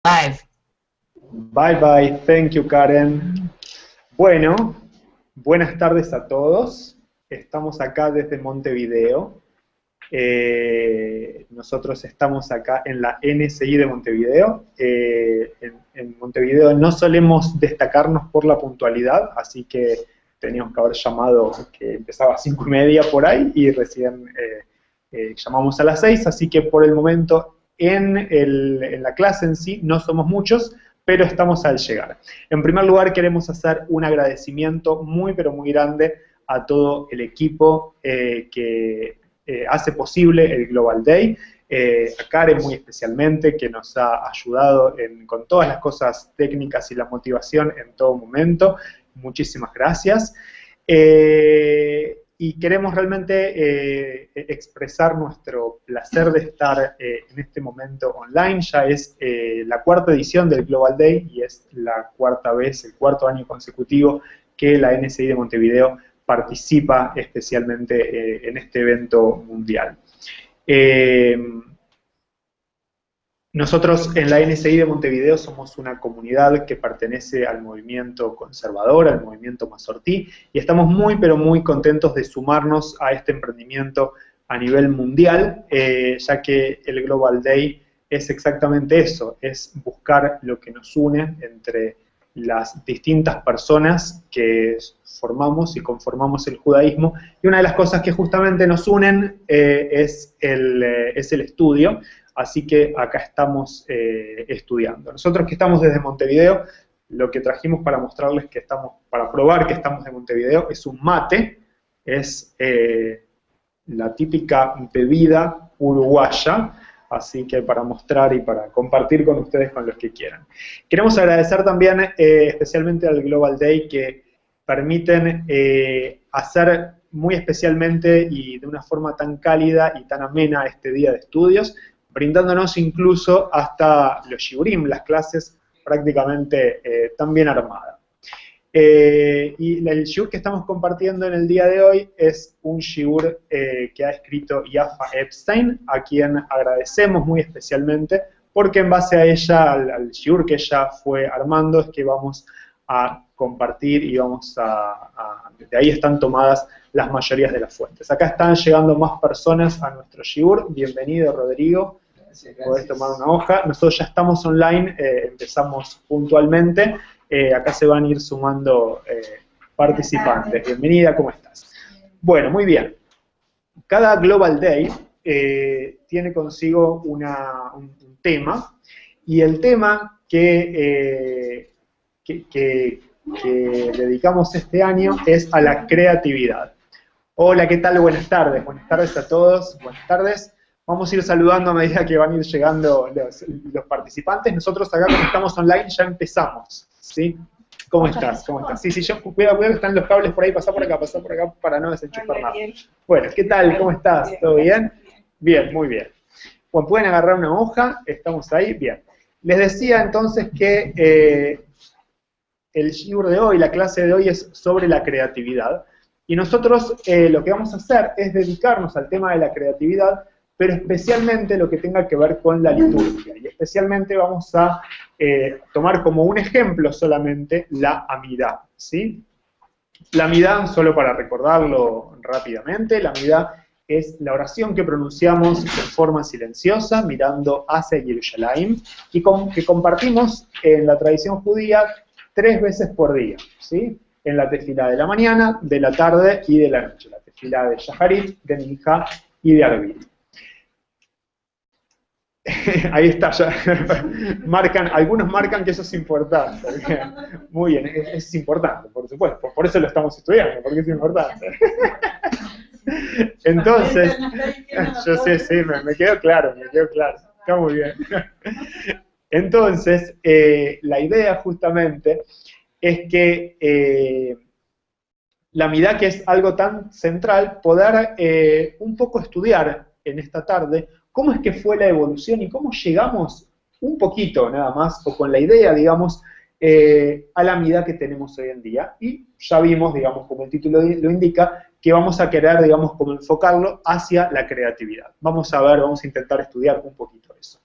Live. Bye bye, thank you Karen. Bueno, buenas tardes a todos. Estamos acá desde Montevideo. Nosotros estamos acá en la NSI de Montevideo. En Montevideo no solemos destacarnos por la puntualidad, así que teníamos que haber llamado que empezaba a 5:30 por ahí y recién llamamos a las 6, así que por el momento en la clase en sí no somos muchos, pero estamos al llegar. En primer lugar, queremos hacer un agradecimiento muy, pero muy grande a todo el equipo que hace posible el Global Day, a Karen muy especialmente, que nos ha ayudado con todas las cosas técnicas y la motivación en todo momento. Muchísimas gracias. Y queremos realmente expresar nuestro placer de estar en este momento online. Ya es la cuarta edición del Global Day y es la cuarta vez, el cuarto año consecutivo que la NSI de Montevideo participa especialmente en este evento mundial. Nosotros en la NSI de Montevideo somos una comunidad que pertenece al movimiento conservador, al movimiento Mazortí, y estamos muy, pero muy contentos de sumarnos a este emprendimiento a nivel mundial, ya que el Global Day es exactamente eso, es buscar lo que nos une entre las distintas personas que formamos y conformamos el judaísmo, y una de las cosas que justamente nos unen es el estudio. Así que acá estamos estudiando. Nosotros que estamos desde Montevideo, lo que trajimos para mostrarles que estamos, para probar que estamos de Montevideo, es un mate, es la típica bebida uruguaya, así que para mostrar y para compartir con ustedes con los que quieran. Queremos agradecer también especialmente al Global Day que permiten hacer muy especialmente y de una forma tan cálida y tan amena este día de estudios, brindándonos incluso hasta los shiurim, las clases prácticamente tan bien armadas. Y el shiur que estamos compartiendo en el día de hoy es un shiur que ha escrito Yafa Epstein, a quien agradecemos muy especialmente, porque en base a ella, al shiur que ella fue armando, es que vamos a compartir y vamos de ahí están tomadas las mayorías de las fuentes. Acá están llegando más personas a nuestro shiur. Bienvenido, Rodrigo. Podés tomar una hoja. Nosotros ya estamos online, empezamos puntualmente. Acá se van a ir sumando participantes. Bienvenida, ¿cómo estás? Bueno, muy bien. Cada Global Day tiene consigo un tema, y el tema que dedicamos este año es a la creatividad. Hola, ¿qué tal? Buenas tardes. Buenas tardes a todos. Buenas tardes. Vamos a ir saludando a medida que van a ir llegando los participantes. Nosotros acá, como estamos online, ya empezamos, ¿sí? ¿Cómo estás? ¿Cómo estás? Sí, yo cuidado que están los cables por ahí, pasá por acá para no desenchufar nada. Bueno, ¿qué tal? ¿Cómo estás? ¿Todo bien? Bien, muy bien. Bueno, pueden agarrar una hoja, estamos ahí, bien. Les decía entonces que el shiur de hoy, la clase de hoy es sobre la creatividad, y nosotros lo que vamos a hacer es dedicarnos al tema de la creatividad, pero especialmente lo que tenga que ver con la liturgia, y especialmente vamos a tomar como un ejemplo solamente la Amidá, ¿sí? La Amidá, solo para recordarlo rápidamente, la Amidá es la oración que pronunciamos de forma silenciosa, mirando hacia Jerusalén, y que compartimos en la tradición judía 3 veces por día, ¿sí? En la tefilá de la mañana, de la tarde y de la noche, la tefilá de Shaharit, de Minjá y de Arvit. Ahí está, ya algunos marcan que eso es importante. Muy bien, es importante, por supuesto, por eso lo estamos estudiando, porque es importante. Entonces, yo sé, sí, me quedó claro, está muy bien. Entonces, la idea justamente es que la Amidá, que es algo tan central, poder un poco estudiar en esta tarde cómo es que fue la evolución y cómo llegamos un poquito nada más, o con la idea, digamos, a la Amidá que tenemos hoy en día. Y ya vimos, digamos, como el título lo indica, que vamos a querer, digamos, como enfocarlo hacia la creatividad. Vamos a ver, vamos a intentar estudiar un poquito eso.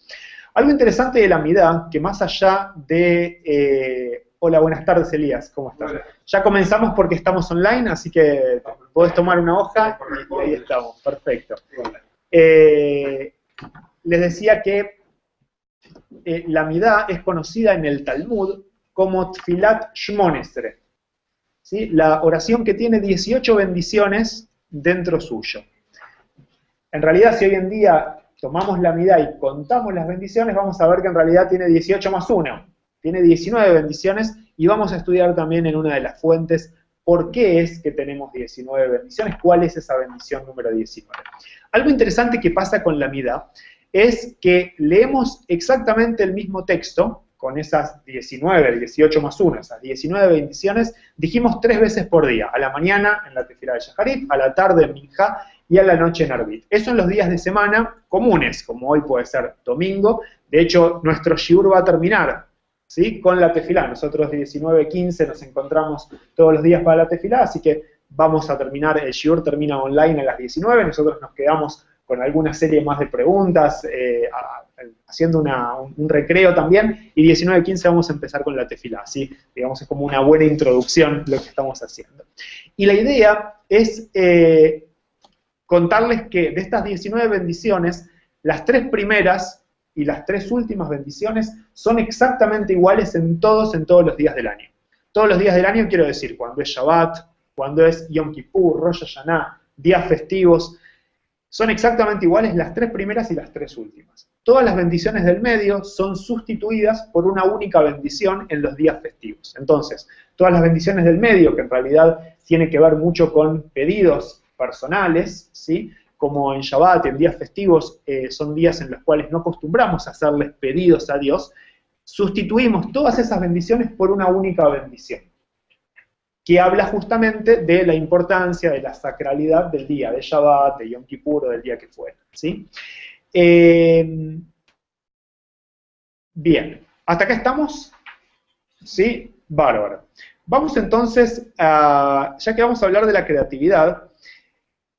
Algo interesante de la Amidad, que más allá de... hola, buenas tardes, Elías, ¿cómo estás? Hola. Ya comenzamos porque estamos online, así que podés tomar una hoja y ahí estamos, perfecto. Les decía que la Amidad es conocida en el Talmud como Tfilat Shmonesre, ¿sí? La oración que tiene 18 bendiciones dentro suyo. En realidad, si hoy en día tomamos la Amidad y contamos las bendiciones, vamos a ver que en realidad tiene 18 más 1. Tiene 19 bendiciones y vamos a estudiar también en una de las fuentes por qué es que tenemos 19 bendiciones, cuál es esa bendición número 19. Algo interesante que pasa con la Amidad es que leemos exactamente el mismo texto, con esas 19, 18 más 1, esas 19 bendiciones, dijimos 3 veces por día, a la mañana en la Tefilá de Shaharit, a la tarde en Minjá y a la noche en Arbit. Eso en los días de semana comunes, como hoy puede ser domingo. De hecho, nuestro shiur va a terminar, ¿sí?, con la Tefilá. Nosotros de 19:15 nos encontramos todos los días para la Tefilá, así que vamos a terminar, el shiur termina online a las 19, nosotros nos quedamos con alguna serie más de preguntas, haciendo un recreo también, y 19:15 vamos a empezar con la Tefilá, ¿sí? Digamos, es como una buena introducción lo que estamos haciendo. Y la idea es contarles que de estas 19 bendiciones, las 3 primeras y las 3 últimas bendiciones son exactamente iguales en todos los días del año. Todos los días del año quiero decir, cuando es Shabbat, cuando es Yom Kippur, Rosh Hashanah, días festivos, son exactamente iguales las 3 primeras y las 3 últimas. Todas las bendiciones del medio son sustituidas por una única bendición en los días festivos. Entonces, todas las bendiciones del medio, que en realidad tiene que ver mucho con pedidos personales, ¿sí?, como en Shabbat, en días festivos, son días en los cuales no acostumbramos a hacerles pedidos a Dios, sustituimos todas esas bendiciones por una única bendición, que habla justamente de la importancia, de la sacralidad del día, de Shabbat, de Yom Kippur o del día que fuera, ¿sí? Bien, ¿hasta acá estamos? ¿Sí? Bárbaro. Vamos entonces a, ya que vamos a hablar de la creatividad,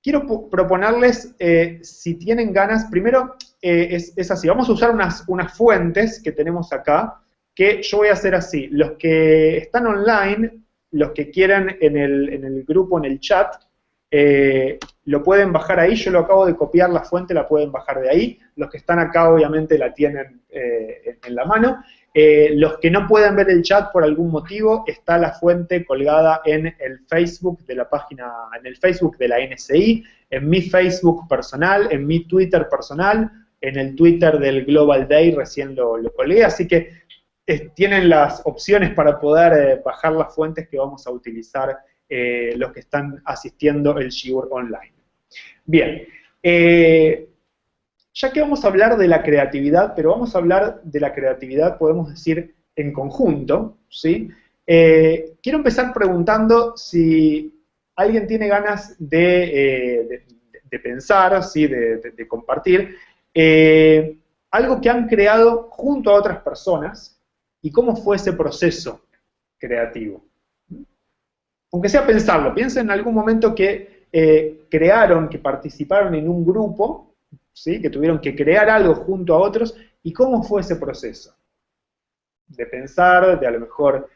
quiero proponerles, si tienen ganas, primero es así, vamos a usar unas fuentes que tenemos acá, que yo voy a hacer así, los que están online, los que quieran en el grupo, en el chat, lo pueden bajar ahí, yo lo acabo de copiar la fuente, la pueden bajar de ahí, los que están acá obviamente la tienen en la mano, los que no pueden ver el chat por algún motivo, está la fuente colgada en el Facebook de la página, en el Facebook de la NSI, en mi Facebook personal, en mi Twitter personal, en el Twitter del Global Day, recién lo colgué, así que tienen las opciones para poder bajar las fuentes que vamos a utilizar los que están asistiendo el shiur online. Bien, ya que vamos a hablar de la creatividad, pero vamos a hablar de la creatividad, podemos decir, en conjunto, ¿sí? Quiero empezar preguntando si alguien tiene ganas de pensar, ¿sí?, de compartir, algo que han creado junto a otras personas, y cómo fue ese proceso creativo. Aunque sea pensarlo, piensen en algún momento que crearon, que participaron en un grupo, ¿sí?, que tuvieron que crear algo junto a otros, y cómo fue ese proceso. De pensar, de a lo mejor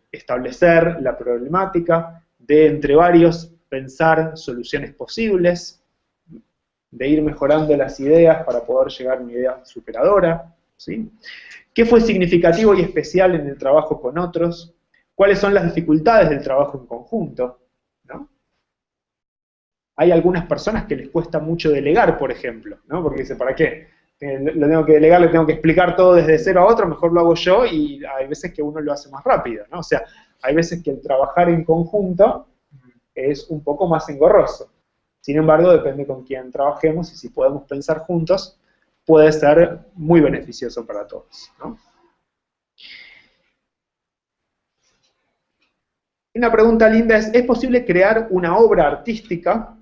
establecer la problemática, de entre varios pensar soluciones posibles, de ir mejorando las ideas para poder llegar a una idea superadora, ¿sí? ¿Qué fue significativo y especial en el trabajo con otros? ¿Cuáles son las dificultades del trabajo en conjunto? ¿No? Hay algunas personas que les cuesta mucho delegar, por ejemplo, ¿no? Porque dice, ¿para qué? Lo tengo que delegar, le tengo que explicar todo desde cero a otro, mejor lo hago yo, y hay veces que uno lo hace más rápido, ¿no? O sea, hay veces que el trabajar en conjunto es un poco más engorroso. Sin embargo, depende con quién trabajemos, y si podemos pensar juntos, puede ser muy beneficioso para todos, ¿no? Una pregunta linda es posible crear una obra artística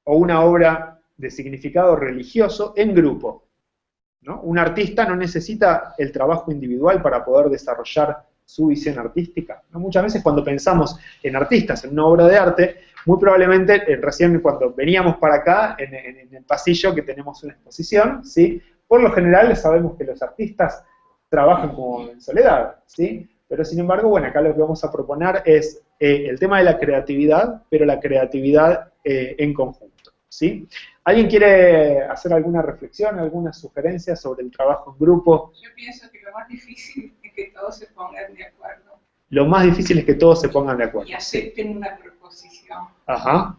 o una obra de significado religioso en grupo? ¿No? Un artista no necesita el trabajo individual para poder desarrollar su visión artística, ¿no? Muchas veces cuando pensamos en artistas, en una obra de arte, muy probablemente, recién cuando veníamos para acá, en el pasillo que tenemos una exposición, ¿sí?, Por lo general sabemos que los artistas trabajan como en soledad, ¿sí? Pero sin embargo, bueno, acá lo que vamos a proponer es el tema de la creatividad, pero la creatividad en conjunto, ¿sí? ¿Alguien quiere hacer alguna reflexión, alguna sugerencia sobre el trabajo en grupo? Yo pienso que lo más difícil es que todos se pongan de acuerdo. Lo más difícil es que todos se pongan de acuerdo. Y acepten una proposición. Ajá.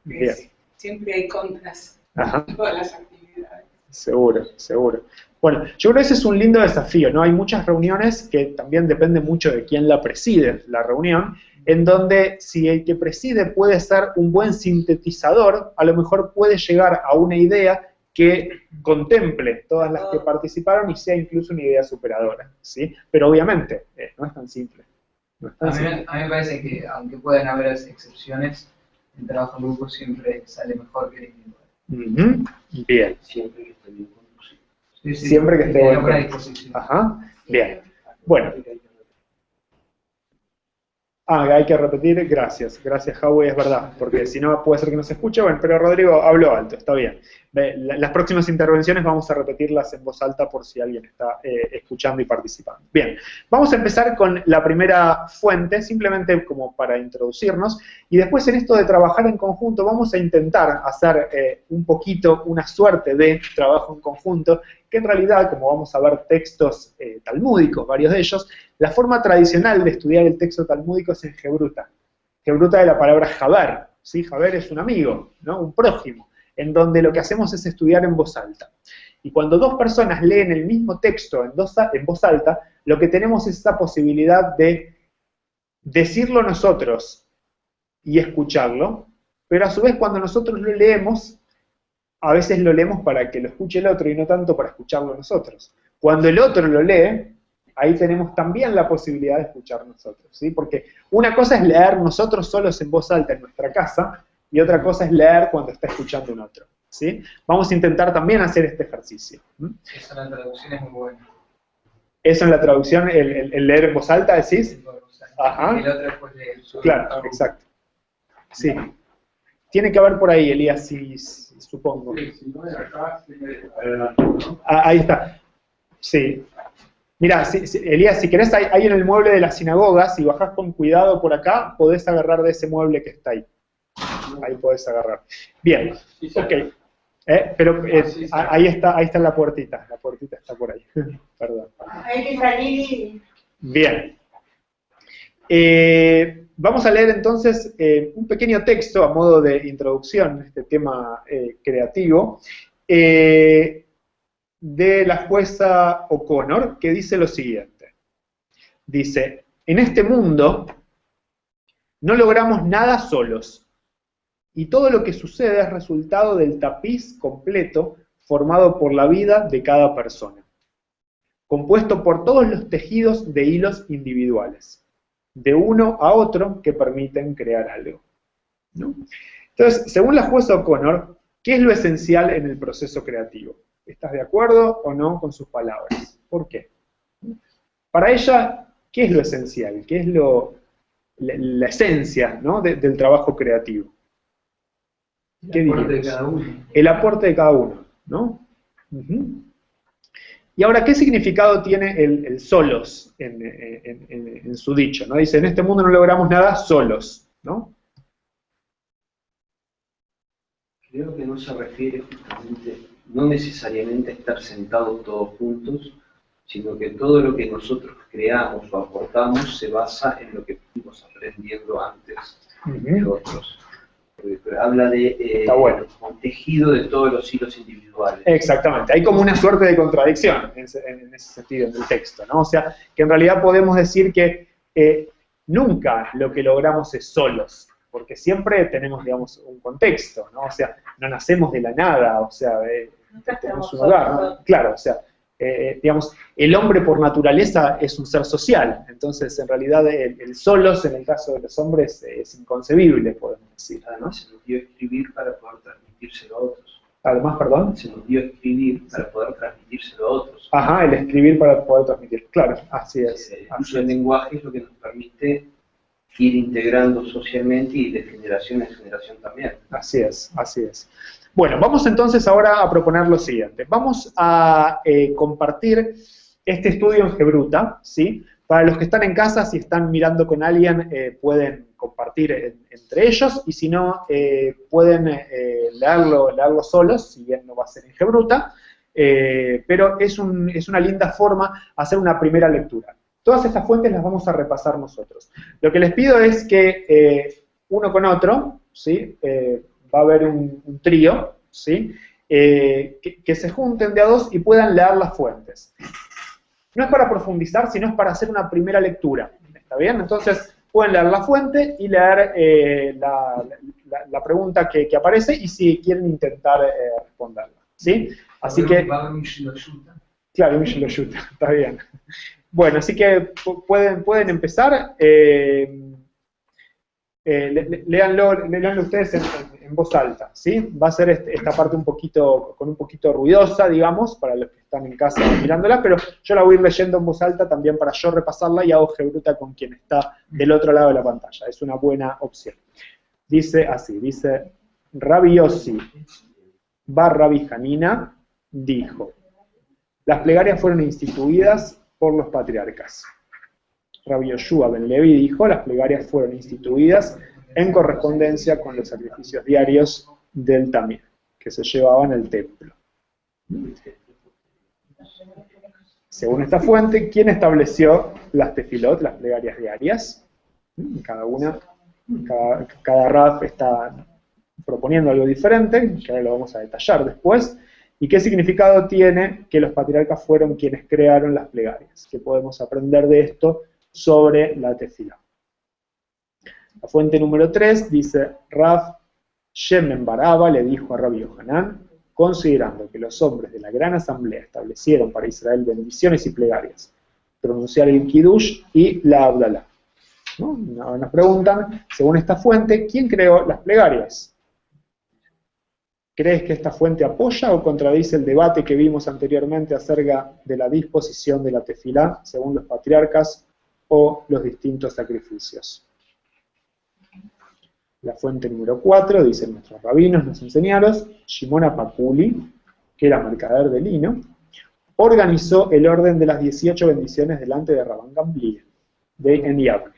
Bien. Siempre hay contras Ajá. en todas las actividades. Seguro, seguro. Bueno, yo creo que ese es un lindo desafío, ¿no? Hay muchas reuniones que también depende mucho de quién la preside, la reunión, en donde si el que preside puede ser un buen sintetizador, a lo mejor puede llegar a una idea que contemple todas las que participaron y sea incluso una idea superadora, ¿sí? Pero obviamente no es tan simple. No es tan simple. A mí me parece que, aunque puedan haber excepciones, el trabajo en grupo siempre sale mejor que el individual. Bien. Siempre que esté bien conducido. Sí, sí, Siempre que esté a bueno. buena disposición. Ajá. Bien. Bueno. Hay que repetir, gracias, Howie, es verdad, porque si no puede ser que no se escuche, bueno, pero Rodrigo habló alto, está bien. Las próximas intervenciones vamos a repetirlas en voz alta por si alguien está escuchando y participando. Bien, vamos a empezar con la primera fuente, simplemente como para introducirnos, y después en esto de trabajar en conjunto vamos a intentar hacer un poquito, una suerte de trabajo en conjunto, que en realidad, como vamos a ver textos talmúdicos, varios de ellos, la forma tradicional de estudiar el texto talmúdico es en Gebruta. Gebruta de la palabra Jaber, ¿sí? Jaber es un amigo, ¿no? Un prójimo, en donde lo que hacemos es estudiar en voz alta. Y cuando dos personas leen el mismo texto en voz alta, lo que tenemos es esa posibilidad de decirlo nosotros y escucharlo, pero a su vez cuando nosotros lo leemos, a veces lo leemos para que lo escuche el otro y no tanto para escucharlo nosotros. Cuando el otro lo lee, ahí tenemos también la posibilidad de escuchar nosotros, ¿sí? Porque una cosa es leer nosotros solos en voz alta en nuestra casa, y otra cosa es leer cuando está escuchando un otro, ¿sí? Vamos a intentar también hacer este ejercicio. Eso en la traducción es muy bueno. Eso en la traducción, el leer en voz alta, ¿decís? Ajá. Y el otro después leer. Claro, exacto. Sí. Tiene que haber por ahí, Elías, supongo. Ahí está. Sí. Mirá, Elías, si querés, ahí en el mueble de la sinagoga, si bajás con cuidado por acá, podés agarrar de ese mueble que está ahí. Ahí podés agarrar. Bien, ok. Pero ahí está la puertita está por ahí. Perdón. Hay que salir y... Bien. Vamos a leer entonces un pequeño texto a modo de introducción a este tema creativo de la jueza O'Connor, que dice lo siguiente. Dice, en este mundo no logramos nada solos, y todo lo que sucede es resultado del tapiz completo formado por la vida de cada persona, compuesto por todos los tejidos de hilos individuales, de uno a otro que permiten crear algo, ¿no? Entonces, según la jueza O'Connor, ¿qué es lo esencial en el proceso creativo? ¿Estás de acuerdo o no con sus palabras? ¿Por qué? Para ella, ¿qué es lo esencial? ¿Qué es la esencia, ¿no? del trabajo creativo? ¿Qué El aporte de diríamos? cada uno. El aporte de cada uno, ¿no? Y ahora, ¿qué significado tiene el solos en su dicho? ¿No? Dice, en este mundo no logramos nada solos, ¿no? Creo que no se refiere justamente, no necesariamente a estar sentados todos juntos, sino que todo lo que nosotros creamos o aportamos se basa en lo que fuimos aprendiendo antes de otros. Porque habla de Está bueno. un tejido de todos los hilos individuales. Exactamente, hay como una suerte de contradicción en ese sentido en el texto, ¿no? O sea, que en realidad podemos decir que nunca lo que logramos es solos, porque siempre tenemos, digamos, un contexto, ¿no? O sea, no nacemos de la nada, o sea, tenemos un hogar, ¿no? Claro, o sea, digamos, el hombre por naturaleza es un ser social, entonces en realidad el solos en el caso de los hombres es inconcebible, podemos decir, ¿no? Además se nos dio escribir para poder transmitírselo a otros. Además, perdón. Se nos dio escribir para poder transmitírselo a otros. Ajá, el escribir para poder transmitir, claro, así es. El uso del lenguaje es lo que nos permite ir integrando socialmente y de generación en generación también. Así es, así es. Bueno, vamos entonces ahora a proponer lo siguiente. Vamos a compartir este estudio en Gebruta, ¿sí? Para los que están en casa, si están mirando con alguien, pueden compartir entre ellos, y si no, pueden leerlo solos, si bien no va a ser en Gebruta, pero es una linda forma hacer una primera lectura. Todas estas fuentes las vamos a repasar nosotros. Lo que les pido es que uno con otro, ¿sí? Va a haber un trío, ¿sí? Que se junten de a dos y puedan leer las fuentes. No es para profundizar, sino es para hacer una primera lectura. ¿Está bien? Entonces, pueden leer la fuente y leer la pregunta que aparece y si quieren intentar responderla. ¿Sí? Así que... Claro, un Shiloyuta, está bien. Bueno, así que pueden empezar. Leanlo ustedes en voz alta, ¿sí? Va a ser esta parte con un poquito ruidosa, digamos, para los que están en casa mirándola, pero yo la voy a ir leyendo en voz alta también para yo repasarla y hago Gebruta con quien está del otro lado de la pantalla. Es una buena opción. Dice así, dice, Rabbi Yossi bar Rabbi Hanina dijo, las plegarias fueron instituidas por los patriarcas. Rabbi Yoshua ben Levi dijo, las plegarias fueron instituidas en correspondencia con los sacrificios diarios del Tamid, que se llevaban al templo. Según esta fuente, ¿quién estableció las tefilot, las plegarias diarias? Cada rab está proponiendo algo diferente, que ahora lo vamos a detallar después. ¿Y qué significado tiene que los patriarcas fueron quienes crearon las plegarias? ¿Qué podemos aprender de esto sobre la tefilá? La fuente número 3 dice, Rav Shemen bar Abba le dijo a Rabbi Yohanan, considerando que los hombres de la gran asamblea establecieron para Israel bendiciones y plegarias, pronunciar el Kiddush y la Abdalá. ¿No? Nos preguntan, según esta fuente, ¿quién creó las plegarias? ¿Crees que esta fuente apoya o contradice el debate que vimos anteriormente acerca de la disposición de la tefilá según los patriarcas o los distintos sacrificios? La fuente número 4, dicen nuestros rabinos, nos enseñaron, Shimon Apakuli, que era mercader de lino, organizó el orden de las 18 bendiciones delante de Rabban Gamliel, en Yavne.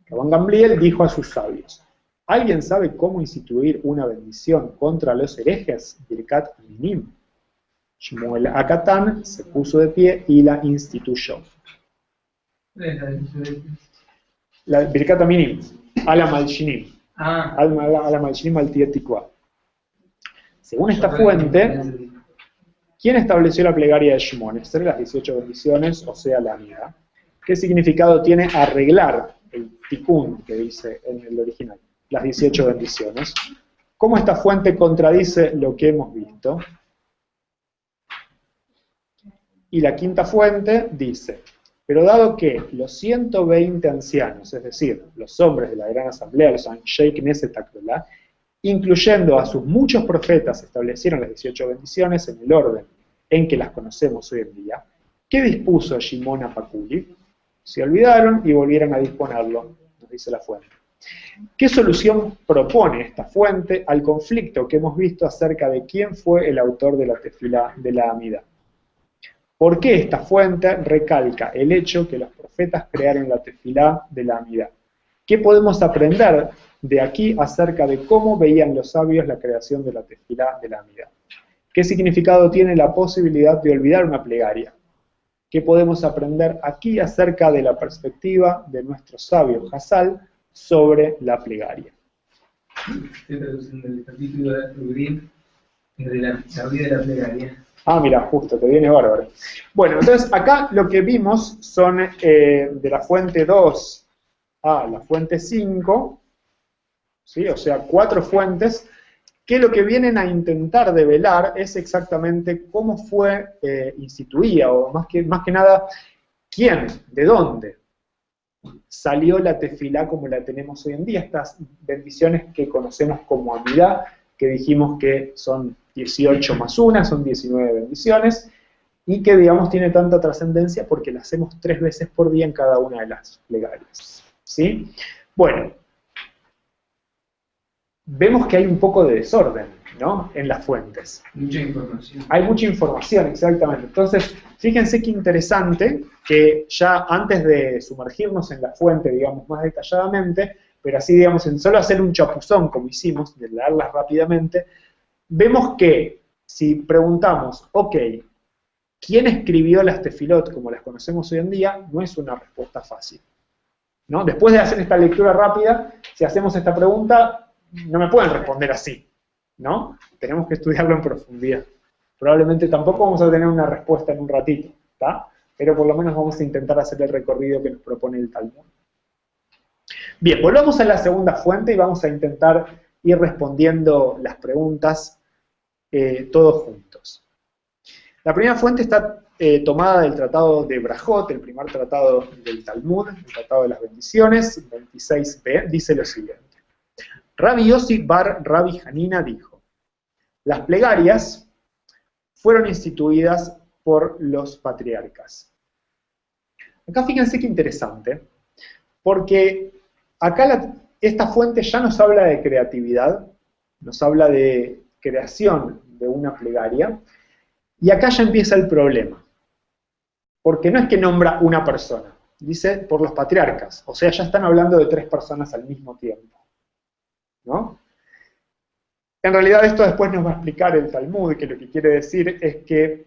Rabban Gamliel dijo a sus sabios, ¿alguien sabe cómo instituir una bendición contra los herejes? Birkat Aminim. Shmuel Akatán se puso de pie y la instituyó. La Birkat Aminim, Ala Malshinim. Ala Malshinim al Tietikwa. Según esta fuente, ¿quién estableció la plegaria de Shimon? Entre las 18 bendiciones, o sea, la Amida. ¿Qué significado tiene arreglar el Tikkun que dice en el original? Las 18 bendiciones. ¿Cómo esta fuente contradice lo que hemos visto? Y la quinta fuente dice, pero dado que los 120 ancianos, es decir, los hombres de la gran asamblea, los Anshei Knesset Agdolá, incluyendo a sus muchos profetas, establecieron las 18 bendiciones en el orden en que las conocemos hoy en día, ¿qué dispuso Shimon Apakuli? Se olvidaron y volvieron a disponerlo, nos dice la fuente. ¿Qué solución propone esta fuente al conflicto que hemos visto acerca de quién fue el autor de la tefilá de la Amida? ¿Por qué esta fuente recalca el hecho que los profetas crearon la tefilá de la Amida? ¿Qué podemos aprender de aquí acerca de cómo veían los sabios la creación de la tefilá de la Amida? ¿Qué significado tiene la posibilidad de olvidar una plegaria? ¿Qué podemos aprender aquí acerca de la perspectiva de nuestro sabio Hassal sobre la plegaria? Estoy traduciendo el capítulo de Rubín, de la vida de la plegaria. Ah, mira, justo, te viene bárbaro. Bueno, entonces acá lo que vimos son de la fuente 2 a la fuente 5, ¿sí? O sea, 4 fuentes, que lo que vienen a intentar develar es exactamente cómo fue instituida, o más que nada, quién, de dónde salió la tefilá como la tenemos hoy en día, estas bendiciones que conocemos como Amidá, que dijimos que son 18 más 1, son 19 bendiciones, y que, digamos, tiene tanta trascendencia porque la hacemos 3 veces por día en cada una de las plegarias, ¿sí? Bueno, vemos que hay un poco de desorden, ¿no?, en las fuentes. Mucha información. Hay mucha información, exactamente. Entonces, fíjense qué interesante que ya antes de sumergirnos en la fuente, digamos, más detalladamente, pero así, digamos, en solo hacer un chapuzón, como hicimos, de leerlas rápidamente, vemos que si preguntamos, ok, ¿quién escribió las tefilot como las conocemos hoy en día? No es una respuesta fácil, ¿no? Después de hacer esta lectura rápida, si hacemos esta pregunta, no me pueden responder así, ¿no? Tenemos que estudiarlo en profundidad. Probablemente tampoco vamos a tener una respuesta en un ratito, ¿está? Pero por lo menos vamos a intentar hacer el recorrido que nos propone el Talmud. Bien, volvamos a la segunda fuente y vamos a intentar ir respondiendo las preguntas todos juntos. La primera fuente está tomada del tratado de Brajot, el primer tratado del Talmud, el tratado de las bendiciones, 26b, dice lo siguiente. Rabbi Yossi bar Rabbi Hanina dijo, las plegarias fueron instituidas por los patriarcas. Acá fíjense qué interesante, porque acá esta fuente ya nos habla de creatividad, nos habla de creación de una plegaria, y acá ya empieza el problema, porque no es que nombra una persona, dice por los patriarcas, o sea, ya están hablando de 3 personas al mismo tiempo, ¿no? En realidad esto después nos va a explicar el Talmud, que lo que quiere decir es que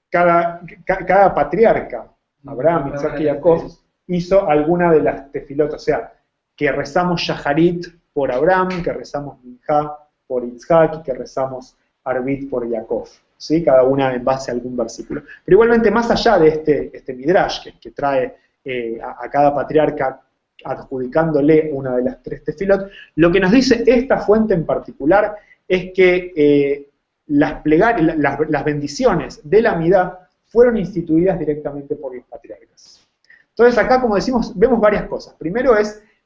cada patriarca, Abraham, Isaac y Jacob, hizo alguna de las tefilot, o sea, que rezamos Shaharit por Abraham, que rezamos Minjá por Isaac y que rezamos Arbit por Jacob, ¿sí? Cada una en base a algún versículo. Pero igualmente, más allá de este midrash que trae a cada patriarca adjudicándole una de las 3 tefilot, lo que nos dice esta fuente en particular es que las bendiciones de la Amidá fueron instituidas directamente por los patriarcas. Entonces acá, como decimos, vemos varias cosas. Primero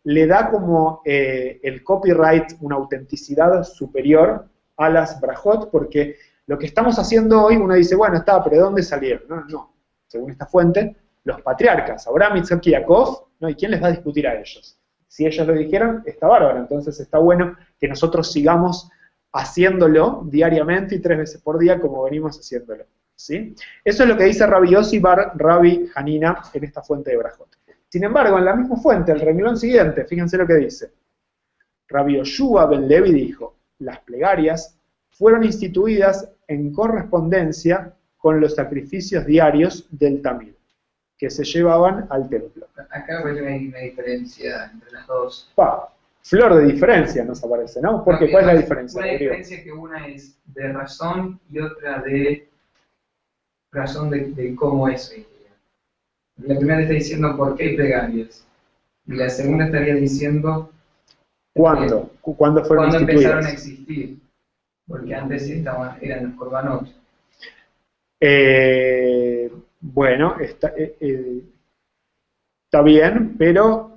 le da como el copyright una autenticidad superior a las brajot, porque lo que estamos haciendo hoy, uno dice, bueno, pero ¿de dónde salieron? No. Según esta fuente, los patriarcas, Abraham, Isaac y Jacob, ¿no? ¿Y quién les va a discutir a ellos? Si ellos lo dijeron, está bárbaro. Entonces está bueno que nosotros sigamos haciéndolo diariamente y 3 veces por día como venimos haciéndolo, ¿sí? Eso es lo que dice Rabbi Yossi bar Rabbi Hanina en esta fuente de Brajot. Sin embargo, en la misma fuente, el renglón siguiente, fíjense lo que dice. Rabbi Yoshua ben Levi dijo, las plegarias fueron instituidas en correspondencia con los sacrificios diarios del Tamid, que se llevaban al templo. Acá hay una diferencia entre las dos. Flor de diferencia nos aparece, ¿no? Porque ¿cuál es la diferencia? Una diferencia es que una es de razón y otra de razón de cómo es. La primera está diciendo por qué hay plegarias. Y la segunda estaría diciendo ¿cuándo? ¿Cuándo fueron ¿cuándo instituidas? empezaron a existir? Porque antes eran los korbanot. Bueno, está bien, pero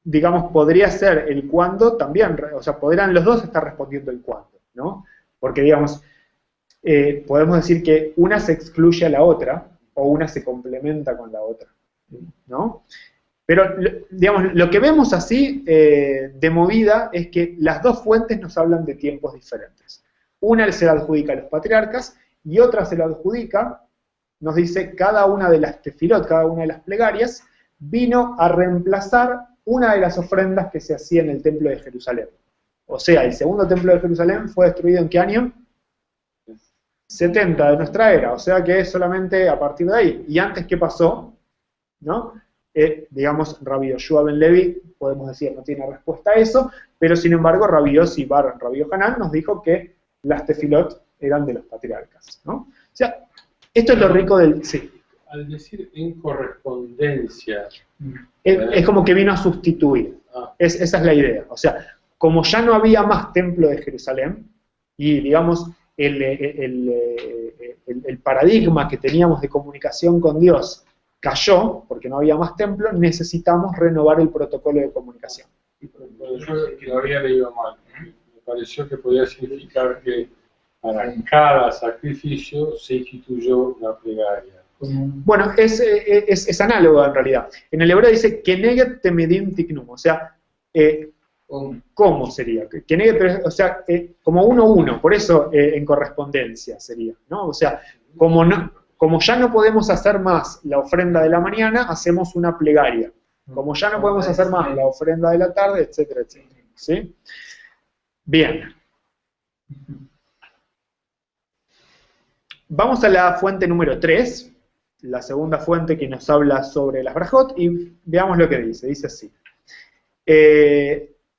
digamos, podría ser el cuándo también, o sea, podrían los dos estar respondiendo el cuándo, ¿no? Porque, digamos, podemos decir que una se excluye a la otra, o una se complementa con la otra, ¿no? Pero, digamos, lo que vemos así, de movida, es que las dos fuentes nos hablan de tiempos diferentes. Una se la adjudica a los patriarcas, y otra se la adjudica, nos dice, cada una de las tefilot, cada una de las plegarias, vino a reemplazar una de las ofrendas que se hacía en el templo de Jerusalén. O sea, el segundo templo de Jerusalén fue destruido ¿en qué año? 70 de nuestra era, o sea que es solamente a partir de ahí. ¿Y antes qué pasó? ¿No? Digamos, Rabbi Yoshua ben Levi, podemos decir, no tiene respuesta a eso, pero sin embargo Rabbi Yossi bar Rabbi Yohanan nos dijo que las tefilot eran de los patriarcas, ¿no? O sea, esto es lo rico del... Sí. Al decir en correspondencia... Es como que vino a sustituir. Esa es la idea. O sea, como ya no había más templo de Jerusalén, y digamos, el paradigma que teníamos de comunicación con Dios cayó, porque no había más templo, necesitamos renovar el protocolo de comunicación. Yo lo había leído mal. Me pareció que podía significar que para cada sacrificio se instituyó la plegaria. Bueno, es análogo en realidad. En el hebreo dice Keneget Temedim Tiknum, o sea, ¿Cómo sería? Que negue, pero, o sea, como 1-1, por eso en correspondencia sería, ¿no? O sea, como ya no podemos hacer más la ofrenda de la mañana, hacemos una plegaria. Como ya no podemos hacer más la ofrenda de la tarde, etcétera, etcétera. ¿Sí? Bien. Vamos a la fuente número 3, la segunda fuente que nos habla sobre las brajot, y veamos lo que dice. Dice así.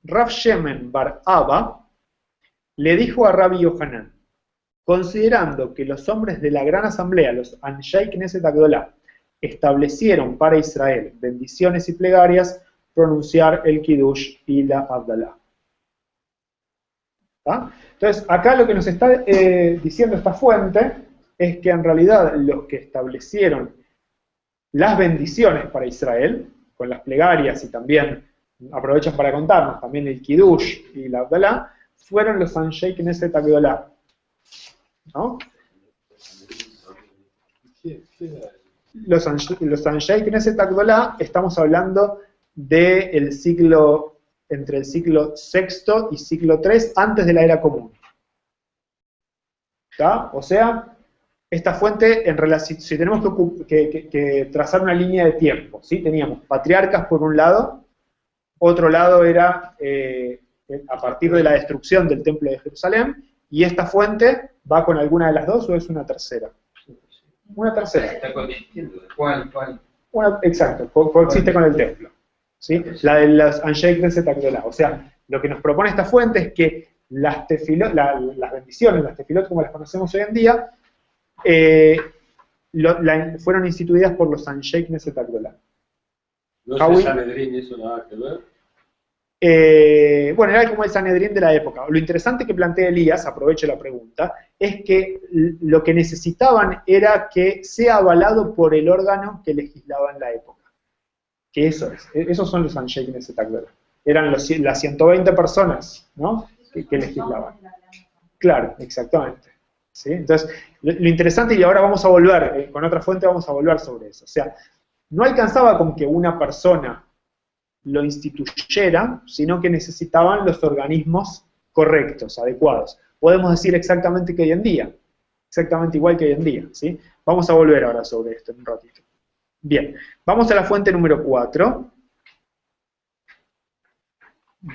Rav Shemen bar Abba le dijo a Rabbi Yohanan, considerando que los hombres de la gran asamblea, los Anshei Knesset Agdolá, establecieron para Israel bendiciones y plegarias, pronunciar el Kiddush y la Abdalá. ¿Ah? Entonces, acá lo que nos está diciendo esta fuente es que en realidad los que establecieron las bendiciones para Israel, con las plegarias y también aprovechan para contarnos también el Kiddush y la Abdalá, fueron los Anshei Knesset Agdolá. ¿No? Los Anshei Knesset Agdolá, estamos hablando del siglo, entre el siglo VI y siglo III, antes de la era común. ¿Está? O sea, esta fuente, en relación, si tenemos que trazar una línea de tiempo, ¿sí? Teníamos patriarcas por un lado, otro lado era a partir de la destrucción del Templo de Jerusalén, y esta fuente va con alguna de las dos o es una tercera. Una tercera. Está coexistiendo. ¿Cuál? Exacto, coexiste con el templo. ¿Sí? La de las Anshei Knesset Agdolá. O sea, lo que nos propone esta fuente es que las bendiciones, las tefilot como las conocemos hoy en día, fueron instituidas por los Anshei Knesset Agdolá. ¿No es el Sanedrín eso nada que ver? Bueno, era como el Sanedrín de la época. Lo interesante que plantea Elías, aprovecho la pregunta, es que lo que necesitaban era que sea avalado por el órgano que legislaba en la época. Que eso es. Esos son los Anshei Knesset Agdolá. Eran las 120 personas, ¿no? que legislaban. Claro, exactamente. ¿Sí? Entonces, lo interesante, y ahora vamos a volver, con otra fuente vamos a volver sobre eso. O sea, no alcanzaba con que una persona lo instituyera, sino que necesitaban los organismos correctos, adecuados. Podemos decir exactamente que hoy en día, exactamente igual que hoy en día, ¿sí? Vamos a volver ahora sobre esto en un ratito. Bien, vamos a la fuente número 4.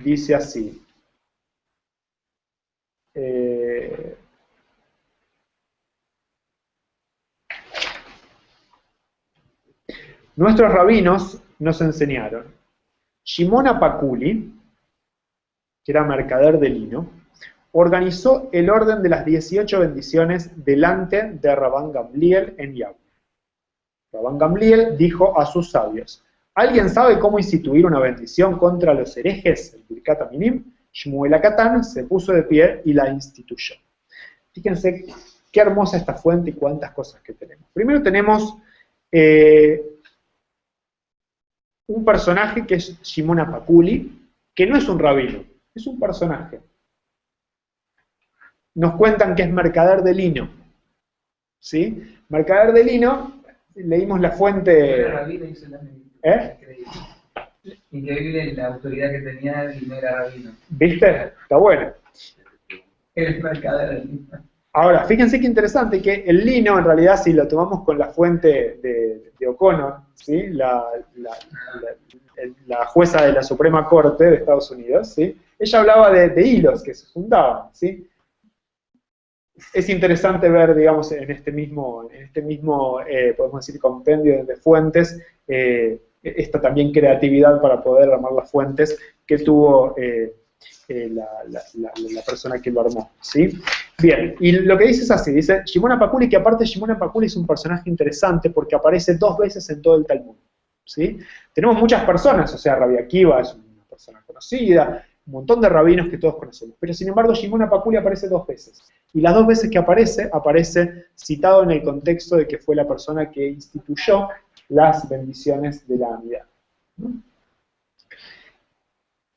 Dice así. Nuestros rabinos nos enseñaron. Shimon Apakuli, que era mercader de lino, organizó el orden de las 18 bendiciones delante de Rabban Gamliel en Yavne. Rabban Gamliel dijo a sus sabios, ¿alguien sabe cómo instituir una bendición contra los herejes? El Birkat Aminim. Shmuel Akatán se puso de pie y la instituyó. Fíjense qué hermosa esta fuente y cuántas cosas que tenemos. Primero tenemos un personaje que es Shimon Apakuli, que no es un rabino, es un personaje. Nos cuentan que es mercader de lino. ¿Sí? Mercader de lino, leímos la fuente... Increíble la autoridad que tenía y no era rabino. ¿Viste? Está bueno. El mercader de lino. Ahora, fíjense qué interesante que el lino, en realidad, si lo tomamos con la fuente de O'Connor, ¿sí? la jueza de la Suprema Corte de Estados Unidos, ¿sí? Ella hablaba de hilos que se juntaban, ¿sí? Es interesante ver, digamos, en este mismo podemos decir, compendio de fuentes, esta también creatividad para poder armar las fuentes que tuvo la persona que lo armó, ¿sí? Bien, y lo que dice es así, dice Shimon Apakuli, que aparte Shimon Apakuli es un personaje interesante porque aparece 2 veces en todo el Talmud, ¿sí? Tenemos muchas personas, o sea, Rabbi Akiva es una persona conocida, un montón de rabinos que todos conocemos, pero sin embargo Shimon Apakuli aparece 2 veces, y las 2 veces que aparece citado en el contexto de que fue la persona que instituyó las bendiciones de la Amidad.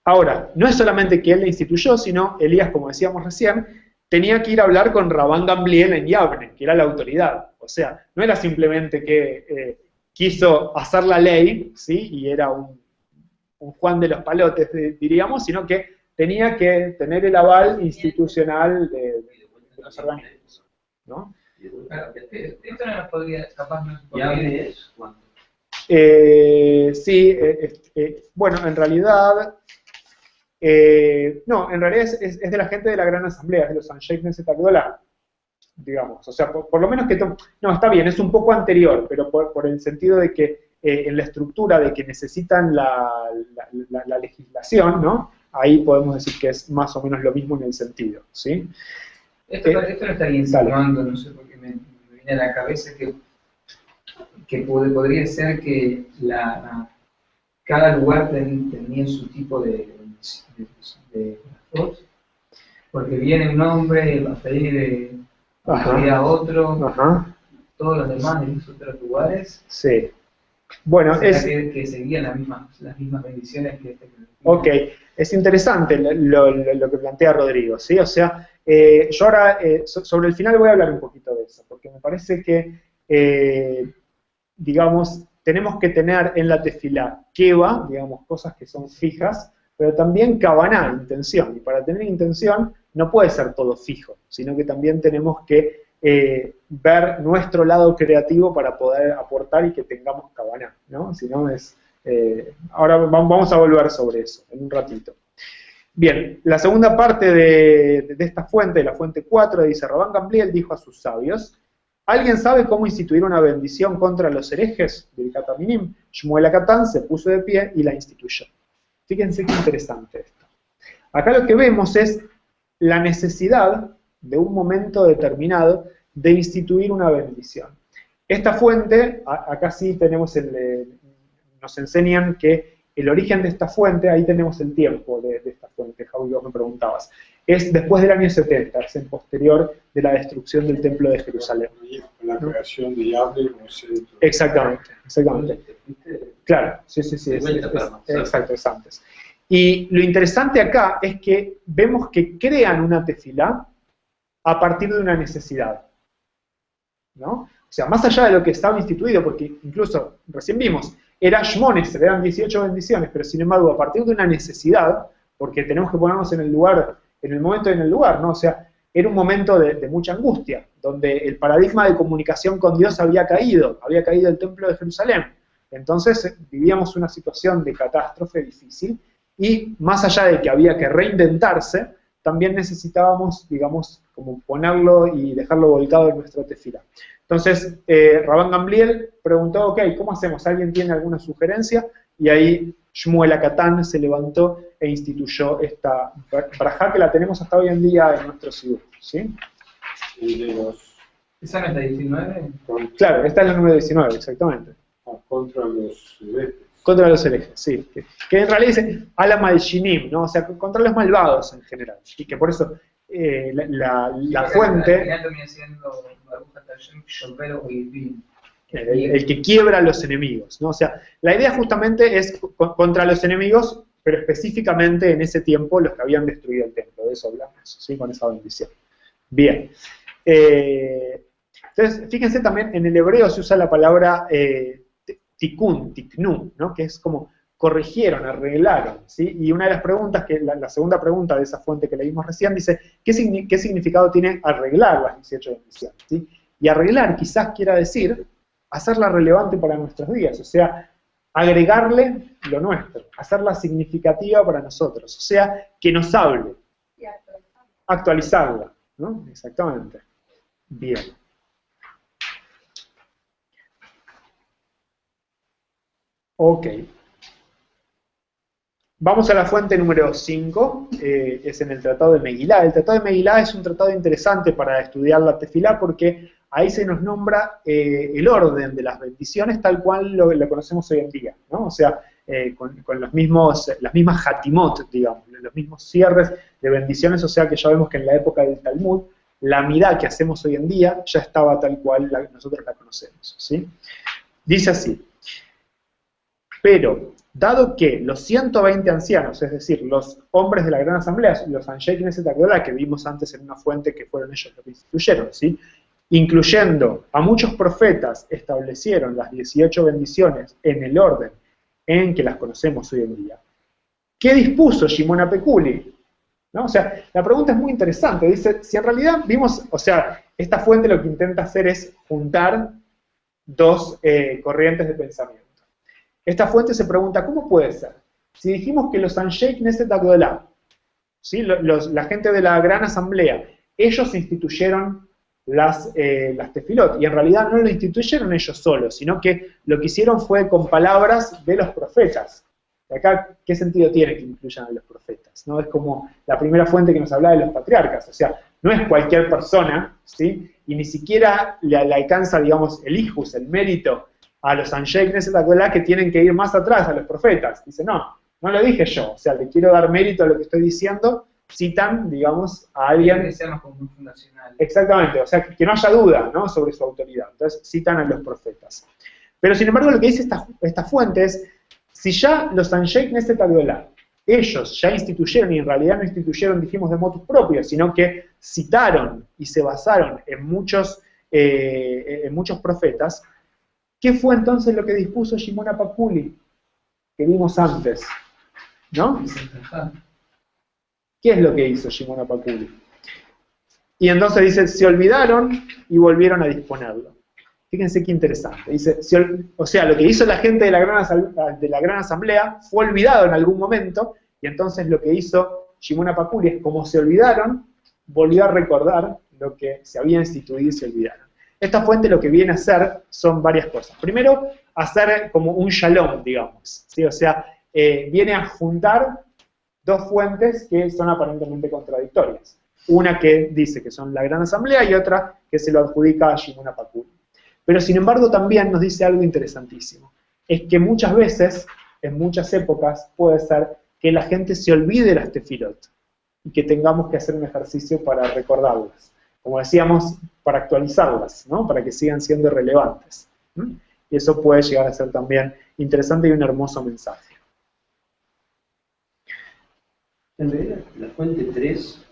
Ahora, no es solamente que él la instituyó, sino Elías, como decíamos recién, tenía que ir a hablar con Rabban Gamliel en Yavne, que era la autoridad. O sea, no era simplemente que quiso hacer la ley, ¿sí? Y era un un Juan de los Palotes, diríamos, sino que tenía que tener el aval institucional de los organismos, ¿no? Claro, esto no nos podría, capaz no ¿Y hable es cuánto? Sí, bueno, en realidad, no, en realidad es de la gente de la Gran Asamblea, es de los Anshe Knesset Agdolah, digamos, o sea, por lo menos que, no, está bien, es un poco anterior, pero por el sentido de que en la estructura de que necesitan la legislación, ¿no? Ahí podemos decir que es más o menos lo mismo en el sentido, ¿sí? Esto lo estaría insinuando, no sé por qué me viene a la cabeza que podría ser que cada lugar tenía su tipo de voz, porque viene un hombre, va a pedir a otro, todos los demás en esos otros lugares. Sí. Bueno, que seguían las mismas bendiciones que este. Ok, es interesante lo que plantea Rodrigo, ¿sí? O sea, yo ahora, sobre el final voy a hablar un poquito de eso, porque me parece que, digamos, tenemos que tener en la tefilá keva, digamos, cosas que son fijas, pero también kavaná, intención. Y para tener intención no puede ser todo fijo, sino que también tenemos que ver nuestro lado creativo para poder aportar y que tengamos kavaná, ¿no? Si no es... ahora vamos a volver sobre eso en un ratito. Bien, la segunda parte de esta fuente, de la fuente 4, dice: Rabban Gamliel dijo a sus sabios: ¿alguien sabe cómo instituir una bendición contra los herejes del Kataminim? Shmuel Akatán se puso de pie y la instituyó. Fíjense qué interesante esto. Acá lo que vemos es la necesidad de un momento determinado de instituir una bendición. Esta fuente, acá sí tenemos nos enseñan que el origen de esta fuente, ahí tenemos el tiempo de esta fuente, Javi, vos me preguntabas. Es después del año 70, es en posterior de la destrucción del Templo de Jerusalén. La creación de Yahweh como centro. Exactamente, exactamente. Claro, sí, exacto, es antes. Y lo interesante acá es que vemos que crean una tefilá a partir de una necesidad, ¿no? O sea, más allá de lo que estaba instituido, porque incluso recién vimos, era Shmones, eran 18 bendiciones, pero sin embargo, a partir de una necesidad, porque tenemos que ponernos en el lugar, en el momento y en el lugar, ¿no? O sea, era un momento de mucha angustia, donde el paradigma de comunicación con Dios había caído el Templo de Jerusalén. Entonces vivíamos una situación de catástrofe difícil, y más allá de que había que reinventarse, también necesitábamos, digamos, como ponerlo y dejarlo volcado en nuestra tefila. Entonces, Rabban Gamliel preguntó: ok, ¿cómo hacemos? ¿Alguien tiene alguna sugerencia? Y ahí Shmuel Akatán se levantó e instituyó esta brajá que la tenemos hasta hoy en día en nuestro Sidur, ¿sí? ¿Esa no es la 19? Claro, esta es la número 19, exactamente. Contra los herejes. Contra los herejes, sí. Que en realidad dice Ala Malshinim, ¿no? O sea, contra los malvados en general. Y que por eso la fuente... El que quiebra a los enemigos, ¿no? O sea, la idea justamente es contra los enemigos, pero específicamente en ese tiempo los que habían destruido el templo. De eso hablamos, ¿sí? Con esa bendición. Bien. Entonces, fíjense también, en el hebreo se usa la palabra tikkun, tiknu, ¿no? Que es como corrigieron, arreglaron, ¿sí? Y una de las preguntas, la segunda pregunta de esa fuente que leímos recién, dice: ¿qué significado tiene arreglar las 18 bendiciones? ¿Sí? Y arreglar quizás quiera decir hacerla relevante para nuestros días, o sea, agregarle lo nuestro, hacerla significativa para nosotros, o sea, que nos hable, actualizarla, ¿no? Exactamente. Bien. Ok. Vamos a la fuente número 5, es en el Tratado de Megilá. El Tratado de Megilá es un tratado interesante para estudiar la tefilá porque ahí se nos nombra el orden de las bendiciones tal cual lo conocemos hoy en día, ¿no? O sea, con las mismas hatimot, digamos, los mismos cierres de bendiciones, o sea que ya vemos que en la época del Talmud, la mirá que hacemos hoy en día ya estaba tal cual nosotros la conocemos, ¿sí? Dice así: pero, dado que los 120 ancianos, es decir, los hombres de la Gran Asamblea, los Anshe Knesset Agdolah, que vimos antes en una fuente que fueron ellos los que instituyeron, ¿sí? Incluyendo a muchos profetas, establecieron las 18 bendiciones en el orden en que las conocemos hoy en día. ¿Qué dispuso Shimon Apeculi? ¿No? O sea, la pregunta es muy interesante. Dice, si en realidad vimos, o sea, esta fuente lo que intenta hacer es juntar dos corrientes de pensamiento. Esta fuente se pregunta, ¿cómo puede ser? Si dijimos que los Anshei Knesset Agdolá, ¿sí? La gente de la Gran Asamblea, ellos instituyeron las tefilot, y en realidad no lo instituyeron ellos solos, sino que lo que hicieron fue con palabras de los profetas. Acá, ¿qué sentido tiene que incluyan a los profetas? ¿No? Es como la primera fuente que nos habla de los patriarcas, o sea, no es cualquier persona, ¿sí? Y ni siquiera le alcanza, digamos, el hijus, el mérito, a los Anshei Knesset Agdolá que tienen que ir más atrás, a los profetas. Dice, no lo dije yo, o sea, le quiero dar mérito a lo que estoy diciendo, citan, digamos, a alguien... Que seamos como un fundacional. Exactamente, o sea, que no haya duda, ¿no?, sobre su autoridad. Entonces, citan a los profetas. Pero, sin embargo, lo que dice esta fuente es, si ya los Anshei Knesset Agdolá, ellos ya instituyeron, y en realidad no instituyeron, dijimos, de motus propios, sino que citaron y se basaron en muchos profetas, ¿qué fue entonces lo que dispuso Shimon Apeculi, que vimos antes? ¿No? ¿Qué es lo que hizo Shimon Apeculi? Y entonces dice, se olvidaron y volvieron a disponerlo. Fíjense qué interesante. Dice, o sea, lo que hizo la gente de la Gran Asamblea fue olvidado en algún momento, y entonces lo que hizo Shimon Apeculi es, como se olvidaron, volvió a recordar lo que se había instituido y se olvidaron. Esta fuente lo que viene a hacer son varias cosas. Primero, hacer como un shalom, digamos, ¿sí? O sea, viene a juntar dos fuentes que son aparentemente contradictorias. Una que dice que son la Gran Asamblea y otra que se lo adjudica a Shimon Apeculi. Pero sin embargo también nos dice algo interesantísimo. Es que muchas veces, en muchas épocas, puede ser que la gente se olvide las tefilot y que tengamos que hacer un ejercicio para recordarlas. Como decíamos, para actualizarlas, ¿no? Para que sigan siendo relevantes. Y eso puede llegar a ser también interesante y un hermoso mensaje. En realidad, la fuente 3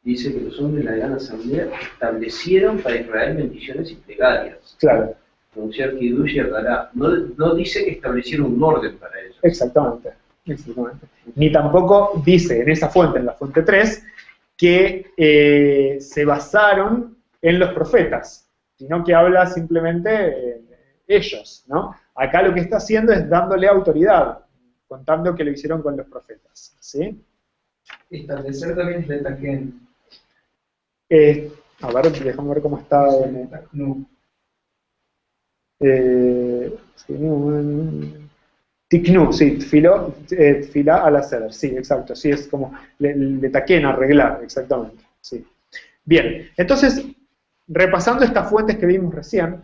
dice que los hombres de la Gran Asamblea establecieron para Israel bendiciones y plegarias. Claro. Pronunciar Kiddush y Agará. No dice que establecieron un orden para ellos. Exactamente. Ni tampoco dice en esa fuente, en la fuente 3, que se basaron en los profetas, sino que habla simplemente ellos, ¿no? Acá lo que está haciendo es dándole autoridad, contando que lo hicieron con los profetas, ¿sí? Establecer también es Letaken. A ver, déjame ver cómo está. Tiknu, sí, fila al hacer, sí, exacto, sí, es como Letaken, arreglar, exactamente, sí. Bien, entonces, repasando estas fuentes que vimos recién,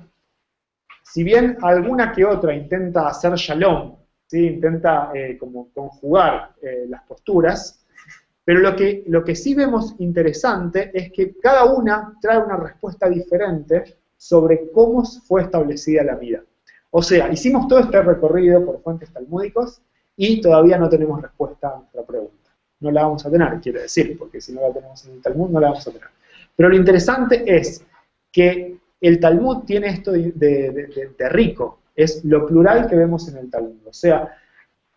si bien alguna que otra intenta hacer shalom, ¿sí? Intenta como conjugar las posturas, pero lo que sí vemos interesante es que cada una trae una respuesta diferente sobre cómo fue establecida la vida. O sea, hicimos todo este recorrido por fuentes talmúdicos y todavía no tenemos respuesta a nuestra pregunta. No la vamos a tener, quiero decir, porque si no la tenemos en el Talmud no la vamos a tener. Pero lo interesante es que el Talmud tiene esto de rico, es lo plural que vemos en el Talmud. O sea,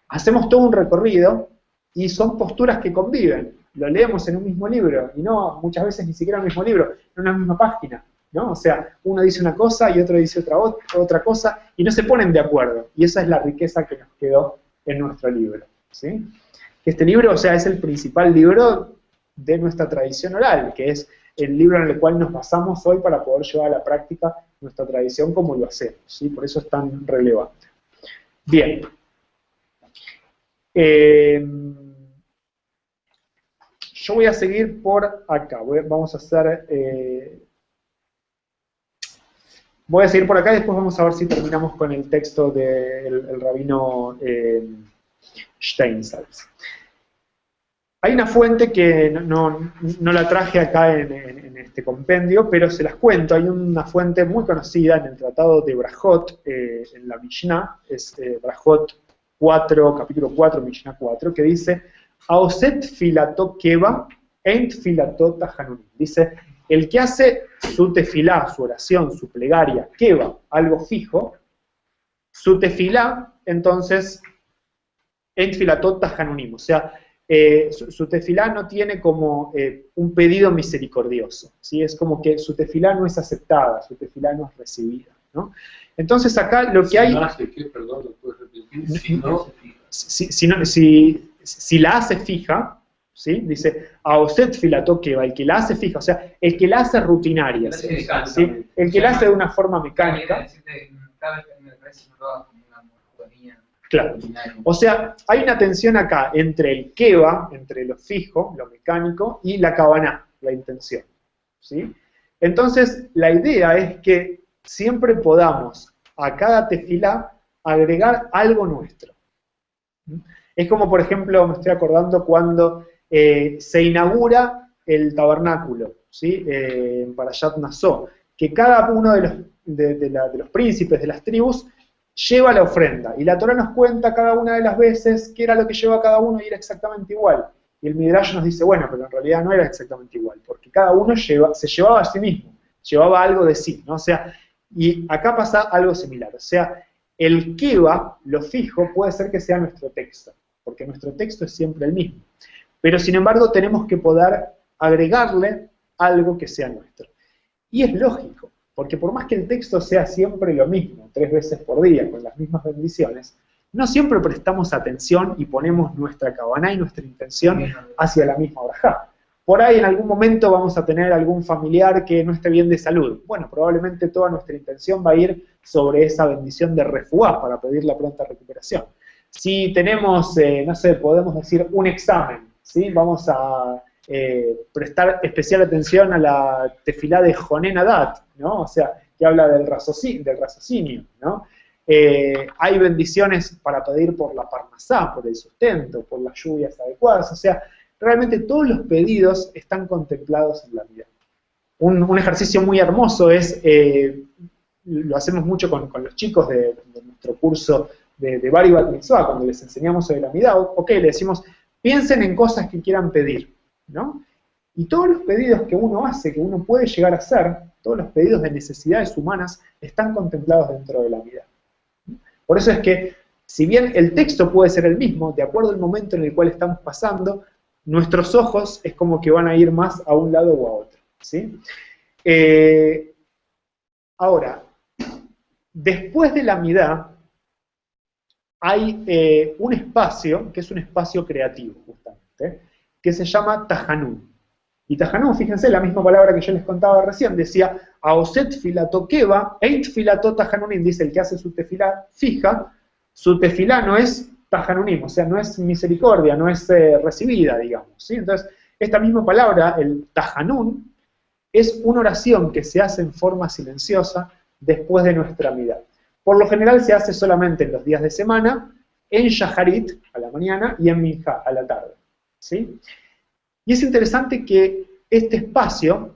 hacemos todo un recorrido y son posturas que conviven. Lo leemos en un mismo libro, y no muchas veces ni siquiera en el mismo libro, en una misma página, ¿no? O sea, uno dice una cosa y otro dice otra cosa, y no se ponen de acuerdo. Y esa es la riqueza que nos quedó en nuestro libro, ¿sí? Este libro, o sea, es el principal libro de nuestra tradición oral, que es el libro en el cual nos basamos hoy para poder llevar a la práctica nuestra tradición como lo hacemos, ¿sí? Por eso es tan relevante. Bien. Yo voy a seguir por acá. Vamos a hacer... voy a seguir por acá y después vamos a ver si terminamos con el texto del rabino Steinsaltz. Hay una fuente que no la traje acá en este compendio, pero se las cuento. Hay una fuente muy conocida en el tratado de Brajot, en la Mishnah, es Brajot 4, capítulo 4, Mishnah 4, que dice, Aoset filato keva, ent filato tahanunim. Dice, el que hace su tefilá, su oración, su plegaria, keva, algo fijo, su tefilá, entonces, en Tfilatot Tahanunim, o sea, su tefilá no tiene como un pedido misericordioso, ¿sí? Es como que su tefilá no es aceptada, su tefilá no es recibida, ¿no? Entonces acá lo que hay... ¿No hace qué? Perdón, ¿lo puedes repetir? Si no... Si la hace fija, ¿sí? Dice, Aoset Filatot Keva, el que la hace fija, o sea, el que la hace rutinaria, ¿sí? El que la hace de una forma mecánica. Cada vez que me parece como una monotonía. Claro. O sea, hay una tensión acá entre el keva, entre lo fijo, lo mecánico, y la kavaná, la intención, ¿sí? Entonces, la idea es que siempre podamos a cada tefilá agregar algo nuestro. Es como, por ejemplo, me estoy acordando cuando se inaugura el tabernáculo, ¿sí? En Parashat Nassó, que cada uno de los príncipes de las tribus lleva la ofrenda, y la Torá nos cuenta cada una de las veces qué era lo que llevaba cada uno y era exactamente igual. Y el Midrash nos dice, bueno, pero en realidad no era exactamente igual, porque cada uno se llevaba a sí mismo, llevaba algo de sí, ¿no? O sea, y acá pasa algo similar, o sea, el keva, lo fijo, puede ser que sea nuestro texto, porque nuestro texto es siempre el mismo. Pero sin embargo tenemos que poder agregarle algo que sea nuestro. Y es lógico, porque por más que el texto sea siempre lo mismo, 3 veces por día, con las mismas bendiciones, no siempre prestamos atención y ponemos nuestra kavaná y nuestra intención hacia la misma orajá. Por ahí en algún momento vamos a tener algún familiar que no esté bien de salud. Bueno, probablemente toda nuestra intención va a ir sobre esa bendición de refuá para pedir la pronta recuperación. Si tenemos, no sé, podemos decir un examen, ¿sí? Vamos a prestar especial atención a la tefilá de Jonen Adat, ¿no? O sea, que habla del raciocinio, ¿no? Hay bendiciones para pedir por la parnasá, por el sustento, por las lluvias adecuadas, o sea, realmente todos los pedidos están contemplados en la vida. Un ejercicio muy hermoso es, lo hacemos mucho con los chicos de nuestro curso de Bari Bat Mitzvah, cuando les enseñamos sobre la midá, ok, le decimos, piensen en cosas que quieran pedir, ¿no? Y todos los pedidos que uno hace, que uno puede llegar a hacer, todos los pedidos de necesidades humanas, están contemplados dentro de la midá. Por eso es que, si bien el texto puede ser el mismo, de acuerdo al momento en el cual estamos pasando, nuestros ojos es como que van a ir más a un lado o a otro, ¿sí? Ahora, después de la midá, hay un espacio, que es un espacio creativo, justamente, que se llama Tahanun. Y Tahanun, fíjense, la misma palabra que yo les contaba recién, decía, Aoset filato keva, eit filato tahanunim, dice el que hace su tefilá fija, su tefilá no es tahanunim, o sea, no es misericordia, no es recibida, digamos, ¿sí? Entonces, esta misma palabra, el tahanun, es una oración que se hace en forma silenciosa después de nuestra midá. Por lo general se hace solamente en los días de semana, en Shaharit, a la mañana, y en Minjá, a la tarde, ¿sí? Y es interesante que este espacio,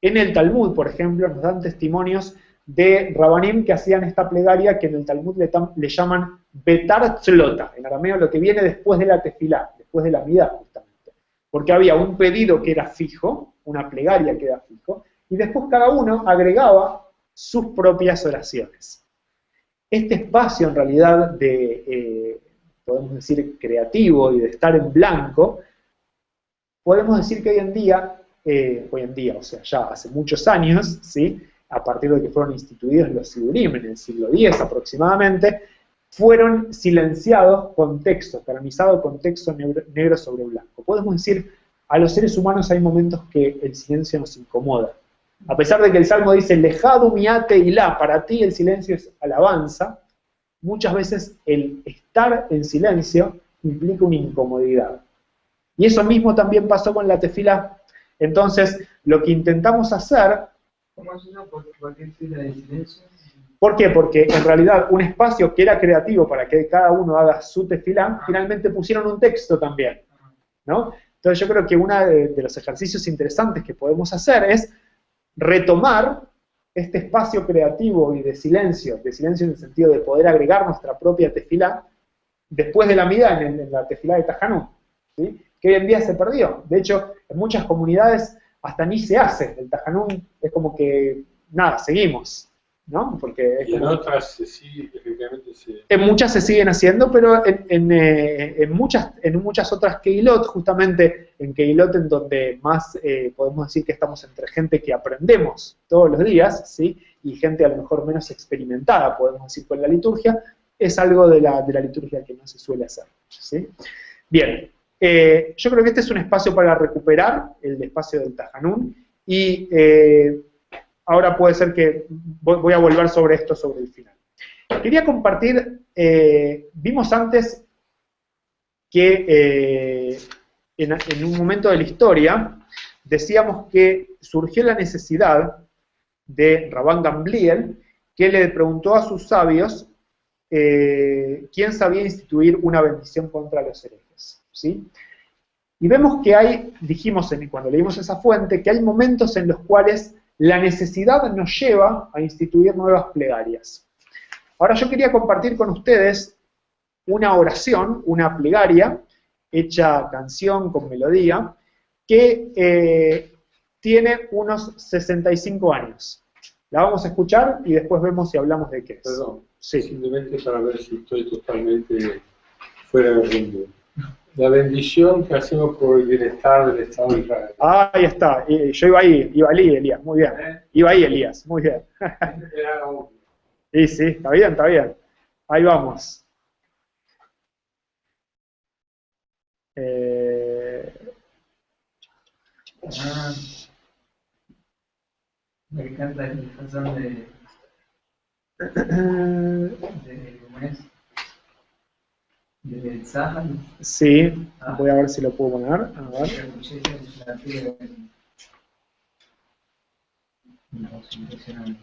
en el Talmud, por ejemplo, nos dan testimonios de Rabanim que hacían esta plegaria que en el Talmud le llaman Betar Tzlota, en arameo lo que viene después de la tefilá, después de la midá, justamente. Porque había un pedido que era fijo, una plegaria que era fijo, y después cada uno agregaba sus propias oraciones. Este espacio, en realidad, de, podemos decir, creativo y de estar en blanco, podemos decir que hoy en día, o sea, ya hace muchos años, ¿sí? A partir de que fueron instituidos los sidurim en el siglo X aproximadamente, fueron silenciados con texto, canonizados con texto negro sobre blanco. Podemos decir, a los seres humanos hay momentos que el silencio nos incomoda. A pesar de que el Salmo dice, lejado miate ilá, para ti el silencio es alabanza, muchas veces el estar en silencio implica una incomodidad. Y eso mismo también pasó con la tefilá. Entonces, lo que intentamos hacer... ¿Cómo es eso? ¿Por qué fila de silencio? ¿Por qué? Porque en realidad un espacio que era creativo para que cada uno haga su tefilá, finalmente pusieron un texto también, ¿no? Entonces yo creo que uno de los ejercicios interesantes que podemos hacer es retomar este espacio creativo y de silencio en el sentido de poder agregar nuestra propia tefilá, después de la midá en la tefilá de Tahanun, ¿sí? Que hoy en día se perdió. De hecho, en muchas comunidades hasta ni se hace. El Tahanun es como que, nada, seguimos. ¿no? Porque es Y en como- otras sí, efectivamente sí. en muchas se siguen haciendo, pero en muchas otras Keilot, justamente en Keilot en donde más podemos decir que estamos entre gente que aprendemos todos los días, ¿sí? Y gente a lo mejor menos experimentada, podemos decir, con la liturgia, es algo de la liturgia que no se suele hacer, ¿sí? Bien, yo creo que este es un espacio para recuperar el espacio del Tajanún, y ahora puede ser que voy a volver sobre esto sobre el final. Quería compartir, vimos antes que en un momento de la historia decíamos que surgió la necesidad de Rabban Gamliel, que le preguntó a sus sabios quién sabía instituir una bendición contra los herejes, ¿sí? Y vemos que hay, dijimos cuando leímos esa fuente, que hay momentos en los cuales la necesidad nos lleva a instituir nuevas plegarias. Ahora yo quería compartir con ustedes una oración, una plegaria, hecha canción con melodía, que tiene unos 65 años. La vamos a escuchar y después vemos si hablamos de qué es. Perdón, Sí. simplemente para ver si estoy totalmente fuera de rumbo. La bendición que hacemos por el bienestar del Estado de Israel. Ahí está. Yo iba ahí, Elías, muy bien. Iba ahí, Elías, muy bien. Era obvio. Sí, sí, está bien, está bien. Ahí vamos. Me encanta la canción de ¿cómo es? De Tzahal. Sí, voy a ver si lo puedo poner. A ver. Una voz impresionante.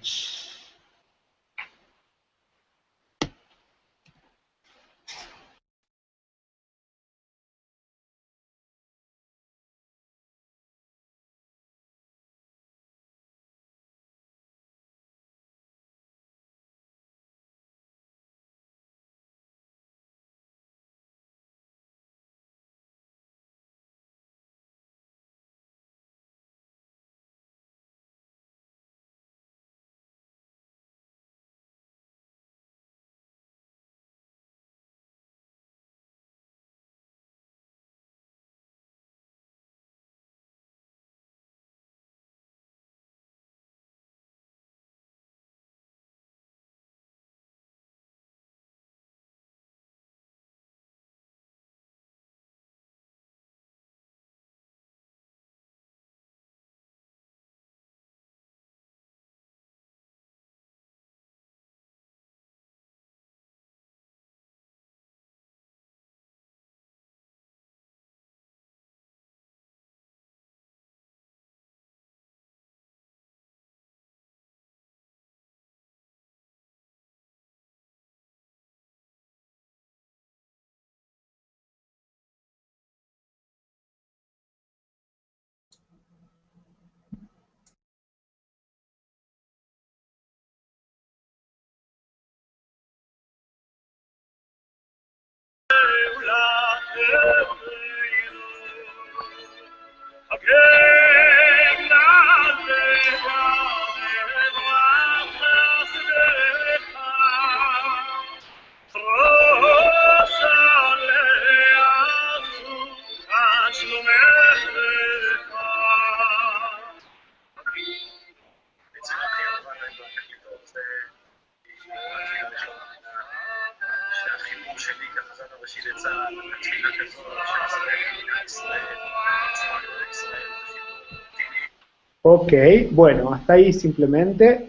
Ok, bueno, hasta ahí simplemente.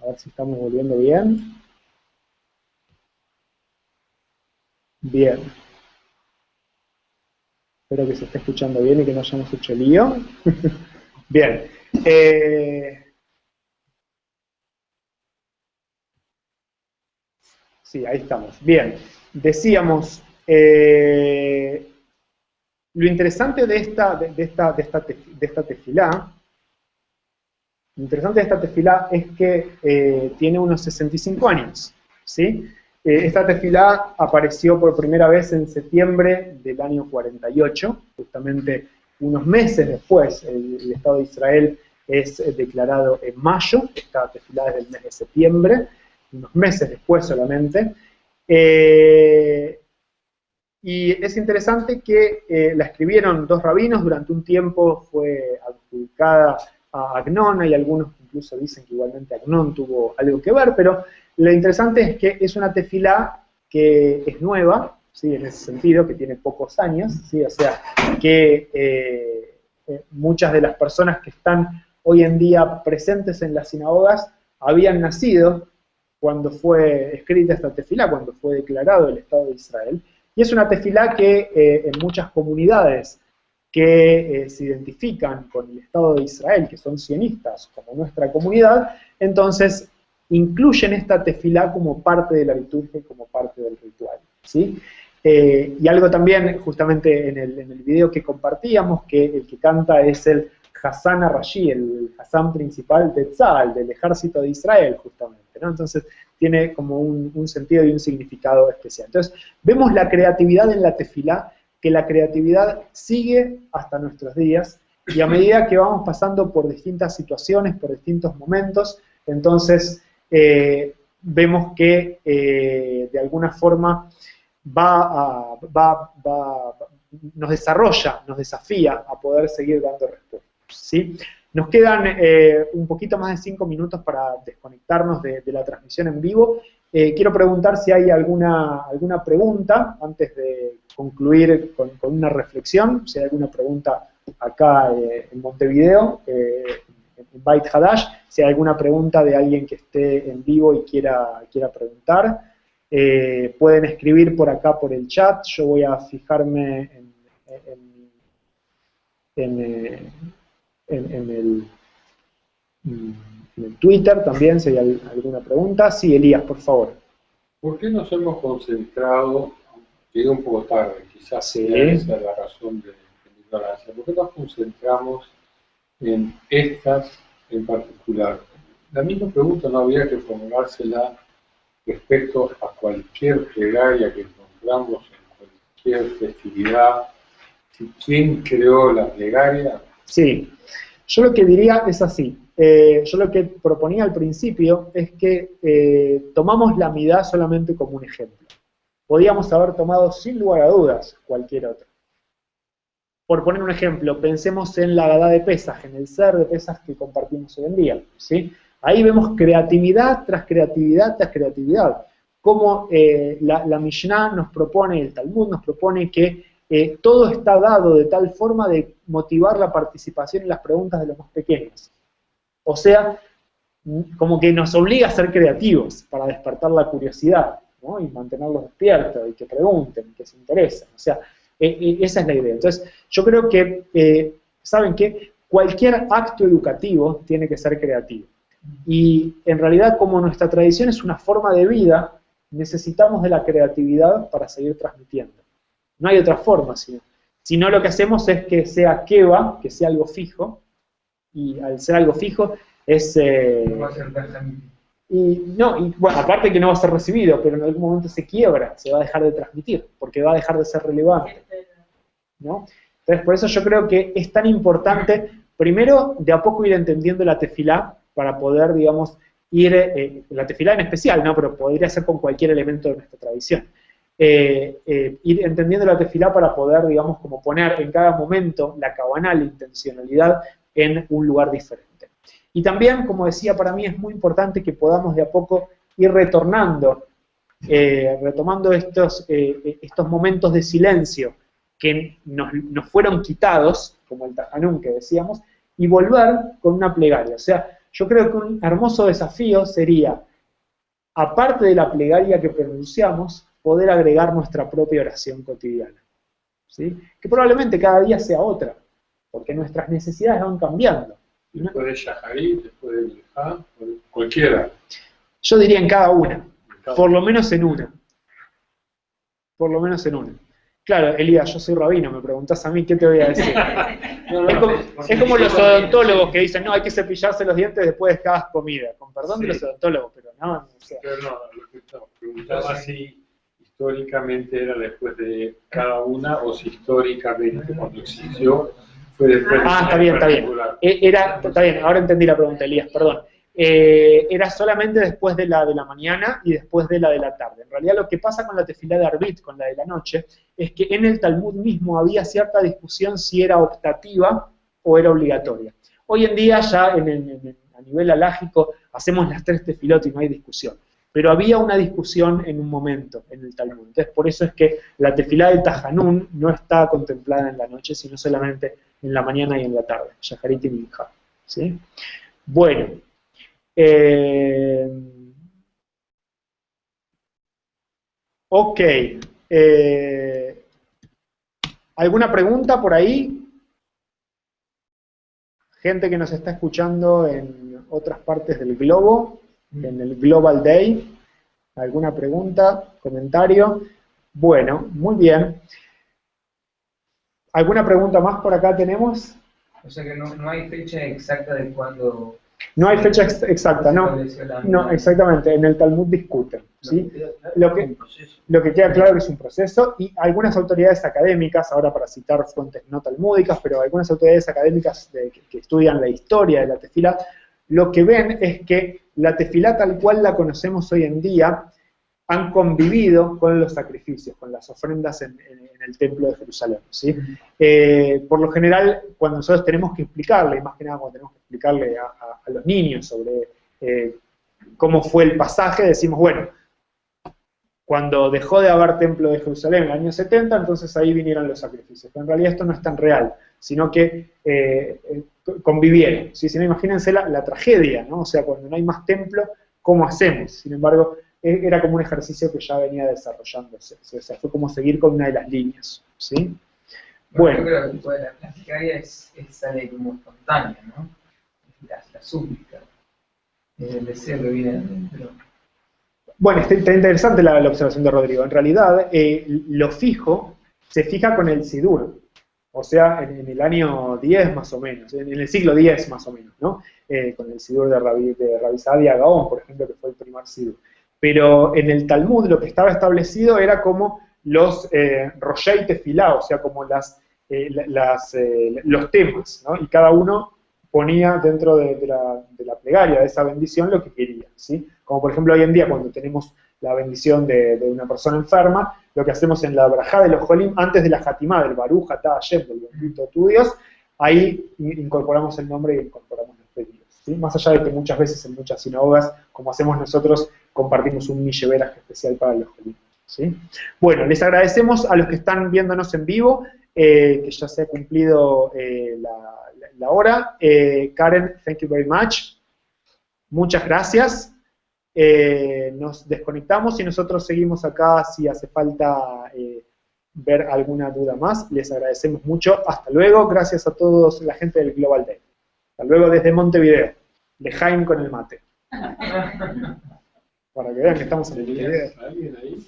A ver si estamos volviendo bien. Bien. Espero que se esté escuchando bien y que no hayamos hecho lío. Bien. Sí, ahí estamos. Bien. Decíamos, lo interesante de esta tefilá, lo interesante de esta tefilá es que tiene unos 65 años, ¿sí? Esta tefilá apareció por primera vez en septiembre del año 48, justamente unos meses después el Estado de Israel es declarado en mayo, esta tefilá es del mes de septiembre, unos meses después solamente. Y es interesante que la escribieron dos rabinos, durante un tiempo fue adjudicada a Agnón, hay algunos que incluso dicen que igualmente Agnón tuvo algo que ver, pero lo interesante es que es una tefilá que es nueva, ¿sí? En ese sentido, que tiene pocos años, ¿sí? O sea, que muchas de las personas que están hoy en día presentes en las sinagogas habían nacido cuando fue escrita esta tefilá, cuando fue declarado el Estado de Israel. Y es una tefilá que en muchas comunidades que se identifican con el Estado de Israel, que son sionistas, como nuestra comunidad, entonces incluyen esta tefilá como parte de la liturgia y como parte del ritual, ¿sí? Y algo también, justamente en el video que compartíamos, que el que canta es el Hassan Arashi, el Hassan principal de Tzal, del ejército de Israel, justamente, ¿no? Entonces tiene como un sentido y un significado especial. Entonces, vemos la creatividad en la tefilá, que la creatividad sigue hasta nuestros días, y a medida que vamos pasando por distintas situaciones, por distintos momentos, entonces vemos que de alguna forma nos desarrolla, nos desafía a poder seguir dando respuestas, ¿sí? Nos quedan un poquito más de 5 minutos para desconectarnos de la transmisión en vivo. Quiero preguntar si hay alguna pregunta antes de concluir con una reflexión, si hay alguna pregunta acá en Montevideo, en Beit Hadash, si hay alguna pregunta de alguien que esté en vivo y quiera preguntar. Pueden escribir por acá por el chat, yo voy a fijarme en el Twitter también, si hay alguna pregunta. Sí, Elías, por favor. ¿Por qué nos hemos concentrado, llegué un poco tarde, quizás Sí. esa es la razón de mi ignorancia, ¿por qué nos concentramos en estas en particular? La misma pregunta no habría que formulársela respecto a cualquier plegaria que encontramos en cualquier festividad. ¿Quién creó la plegaria? Sí, yo lo que diría es así. Yo lo que proponía al principio es que tomamos la midá solamente como un ejemplo. Podíamos haber tomado sin lugar a dudas cualquier otro. Por poner un ejemplo, pensemos en la Agadá de Pesaj, en el ser de Pesaj que compartimos hoy en día, ¿sí? Ahí vemos creatividad tras creatividad tras creatividad. Como la Mishnah nos propone, el Talmud nos propone que todo está dado de tal forma de motivar la participación en las preguntas de los más pequeños. O sea, como que nos obliga a ser creativos para despertar la curiosidad, ¿no? Y mantenerlos despiertos y que pregunten, que se interesen. O sea, esa es la idea. Entonces, yo creo que, ¿saben qué? Cualquier acto educativo tiene que ser creativo. Y en realidad, como nuestra tradición es una forma de vida, necesitamos de la creatividad para seguir transmitiendo. No hay otra forma, sino lo que hacemos es que sea keva, que sea algo fijo, y al ser algo fijo es... No va a ser transmitido. y bueno, aparte que no va a ser recibido, pero en algún momento se quiebra, se va a dejar de transmitir, porque va a dejar de ser relevante, ¿no? Entonces, por eso yo creo que es tan importante, primero, de a poco ir entendiendo la tefilá, para poder, digamos, ir, la tefilá en especial, ¿no? Pero podría ser con cualquier elemento de nuestra tradición. Ir entendiendo la tefilá para poder, digamos, como poner en cada momento la kavaná, la intencionalidad, en un lugar diferente. Y también, como decía, para mí es muy importante que podamos de a poco ir retomando estos momentos de silencio que nos fueron quitados, como el Tajanún que decíamos, y volver con una plegaria. O sea, yo creo que un hermoso desafío sería, aparte de la plegaria que pronunciamos, poder agregar nuestra propia oración cotidiana, ¿sí? Que probablemente cada día sea otra, porque nuestras necesidades van cambiando. Después de Shaharit, después de Minjá, cualquiera. Yo diría en cada una, por lo menos en una. Por lo menos en una. Claro, Elías, yo soy rabino, me preguntás a mí, ¿qué te voy a decir? Es como los odontólogos que dicen, no, hay que cepillarse los dientes después de cada comida. Con perdón de los odontólogos, pero no. O sea. Pero no, lo que preguntaba si históricamente era después de cada una, o si históricamente, cuando existió, Fue después de Está bien, está bien. Está bien, ahora entendí la pregunta, Elías, perdón. Era solamente después de la mañana y después de la tarde. En realidad lo que pasa con la tefilá de Arbit, con la de la noche, es que en el Talmud mismo había cierta discusión si era optativa o era obligatoria. Hoy en día ya a nivel halágico hacemos las 3 tefilot y no hay discusión. Pero había una discusión en un momento en el Talmud. Entonces por eso es que la tefilá de Tajanún no está contemplada en la noche, sino solamente en la mañana y en la tarde. Shacharit y Minja. ¿Sí? Bueno. Ok. ¿Alguna pregunta por ahí? Gente que nos está escuchando en otras partes del globo, en el Global Day. ¿Alguna pregunta? ¿Comentario? Bueno, muy bien. ¿Alguna pregunta más por acá tenemos? O sea que no hay fecha exacta de cuándo... No hay fecha exacta, no, exactamente, en el Talmud discuten, ¿sí? Lo que queda claro es un proceso, y algunas autoridades académicas, ahora para citar fuentes no talmúdicas, pero algunas autoridades académicas que estudian la historia de la tefilá, lo que ven es que la tefilá tal cual la conocemos hoy en día han convivido con los sacrificios, con las ofrendas en el templo de Jerusalén, ¿sí? Por lo general, cuando nosotros tenemos que explicarle, y más que nada cuando tenemos que explicarle a los niños sobre cómo fue el pasaje, decimos, bueno, cuando dejó de haber templo de Jerusalén en el año 70, entonces ahí vinieron los sacrificios. Pero en realidad esto no es tan real, sino que convivieron, ¿sí? Si no, imagínense la tragedia, ¿no? O sea, cuando no hay más templo, ¿cómo hacemos? Sin embargo, era como un ejercicio que ya venía desarrollándose, o sea, fue como seguir con una de las líneas, ¿sí? Bueno, yo creo que la plegaria sale como espontánea, ¿no? La súplica, el deseo que viene adentro. Bueno, está interesante la observación de Rodrigo. En realidad, lo fijo se fija con el Sidur, o sea, en el año 10 más o menos, en el siglo X más o menos, ¿no? Con el Sidur de Rabbi Saadia Gaón, por ejemplo, que fue el primer Sidur. Pero en el Talmud lo que estaba establecido era como los Roshei Tefilá, o sea, como los temas, ¿no? Y cada uno ponía dentro de la plegaria, de esa bendición, lo que quería, ¿sí? Como por ejemplo hoy en día cuando tenemos la bendición de una persona enferma, lo que hacemos en la brajá de los Jolim, antes de la Jatimá, del Baruch Atah Hashem, del bendito tu Dios, ahí incorporamos el nombre y incorporamos los pedidos, ¿sí? Más allá de que muchas veces en muchas sinagogas, como hacemos nosotros, compartimos un Misheberaj especial para los Jolim, ¿sí? Bueno, les agradecemos a los que están viéndonos en vivo, que ya se ha cumplido la hora. Karen, thank you very much. Muchas gracias. Nos desconectamos y nosotros seguimos acá si hace falta ver alguna duda más. Les agradecemos mucho. Hasta luego. Gracias a todos la gente del Global Day. Hasta luego desde Montevideo. Lejaim con el mate. Para que vean que estamos en el video. ¿Alguien ahí?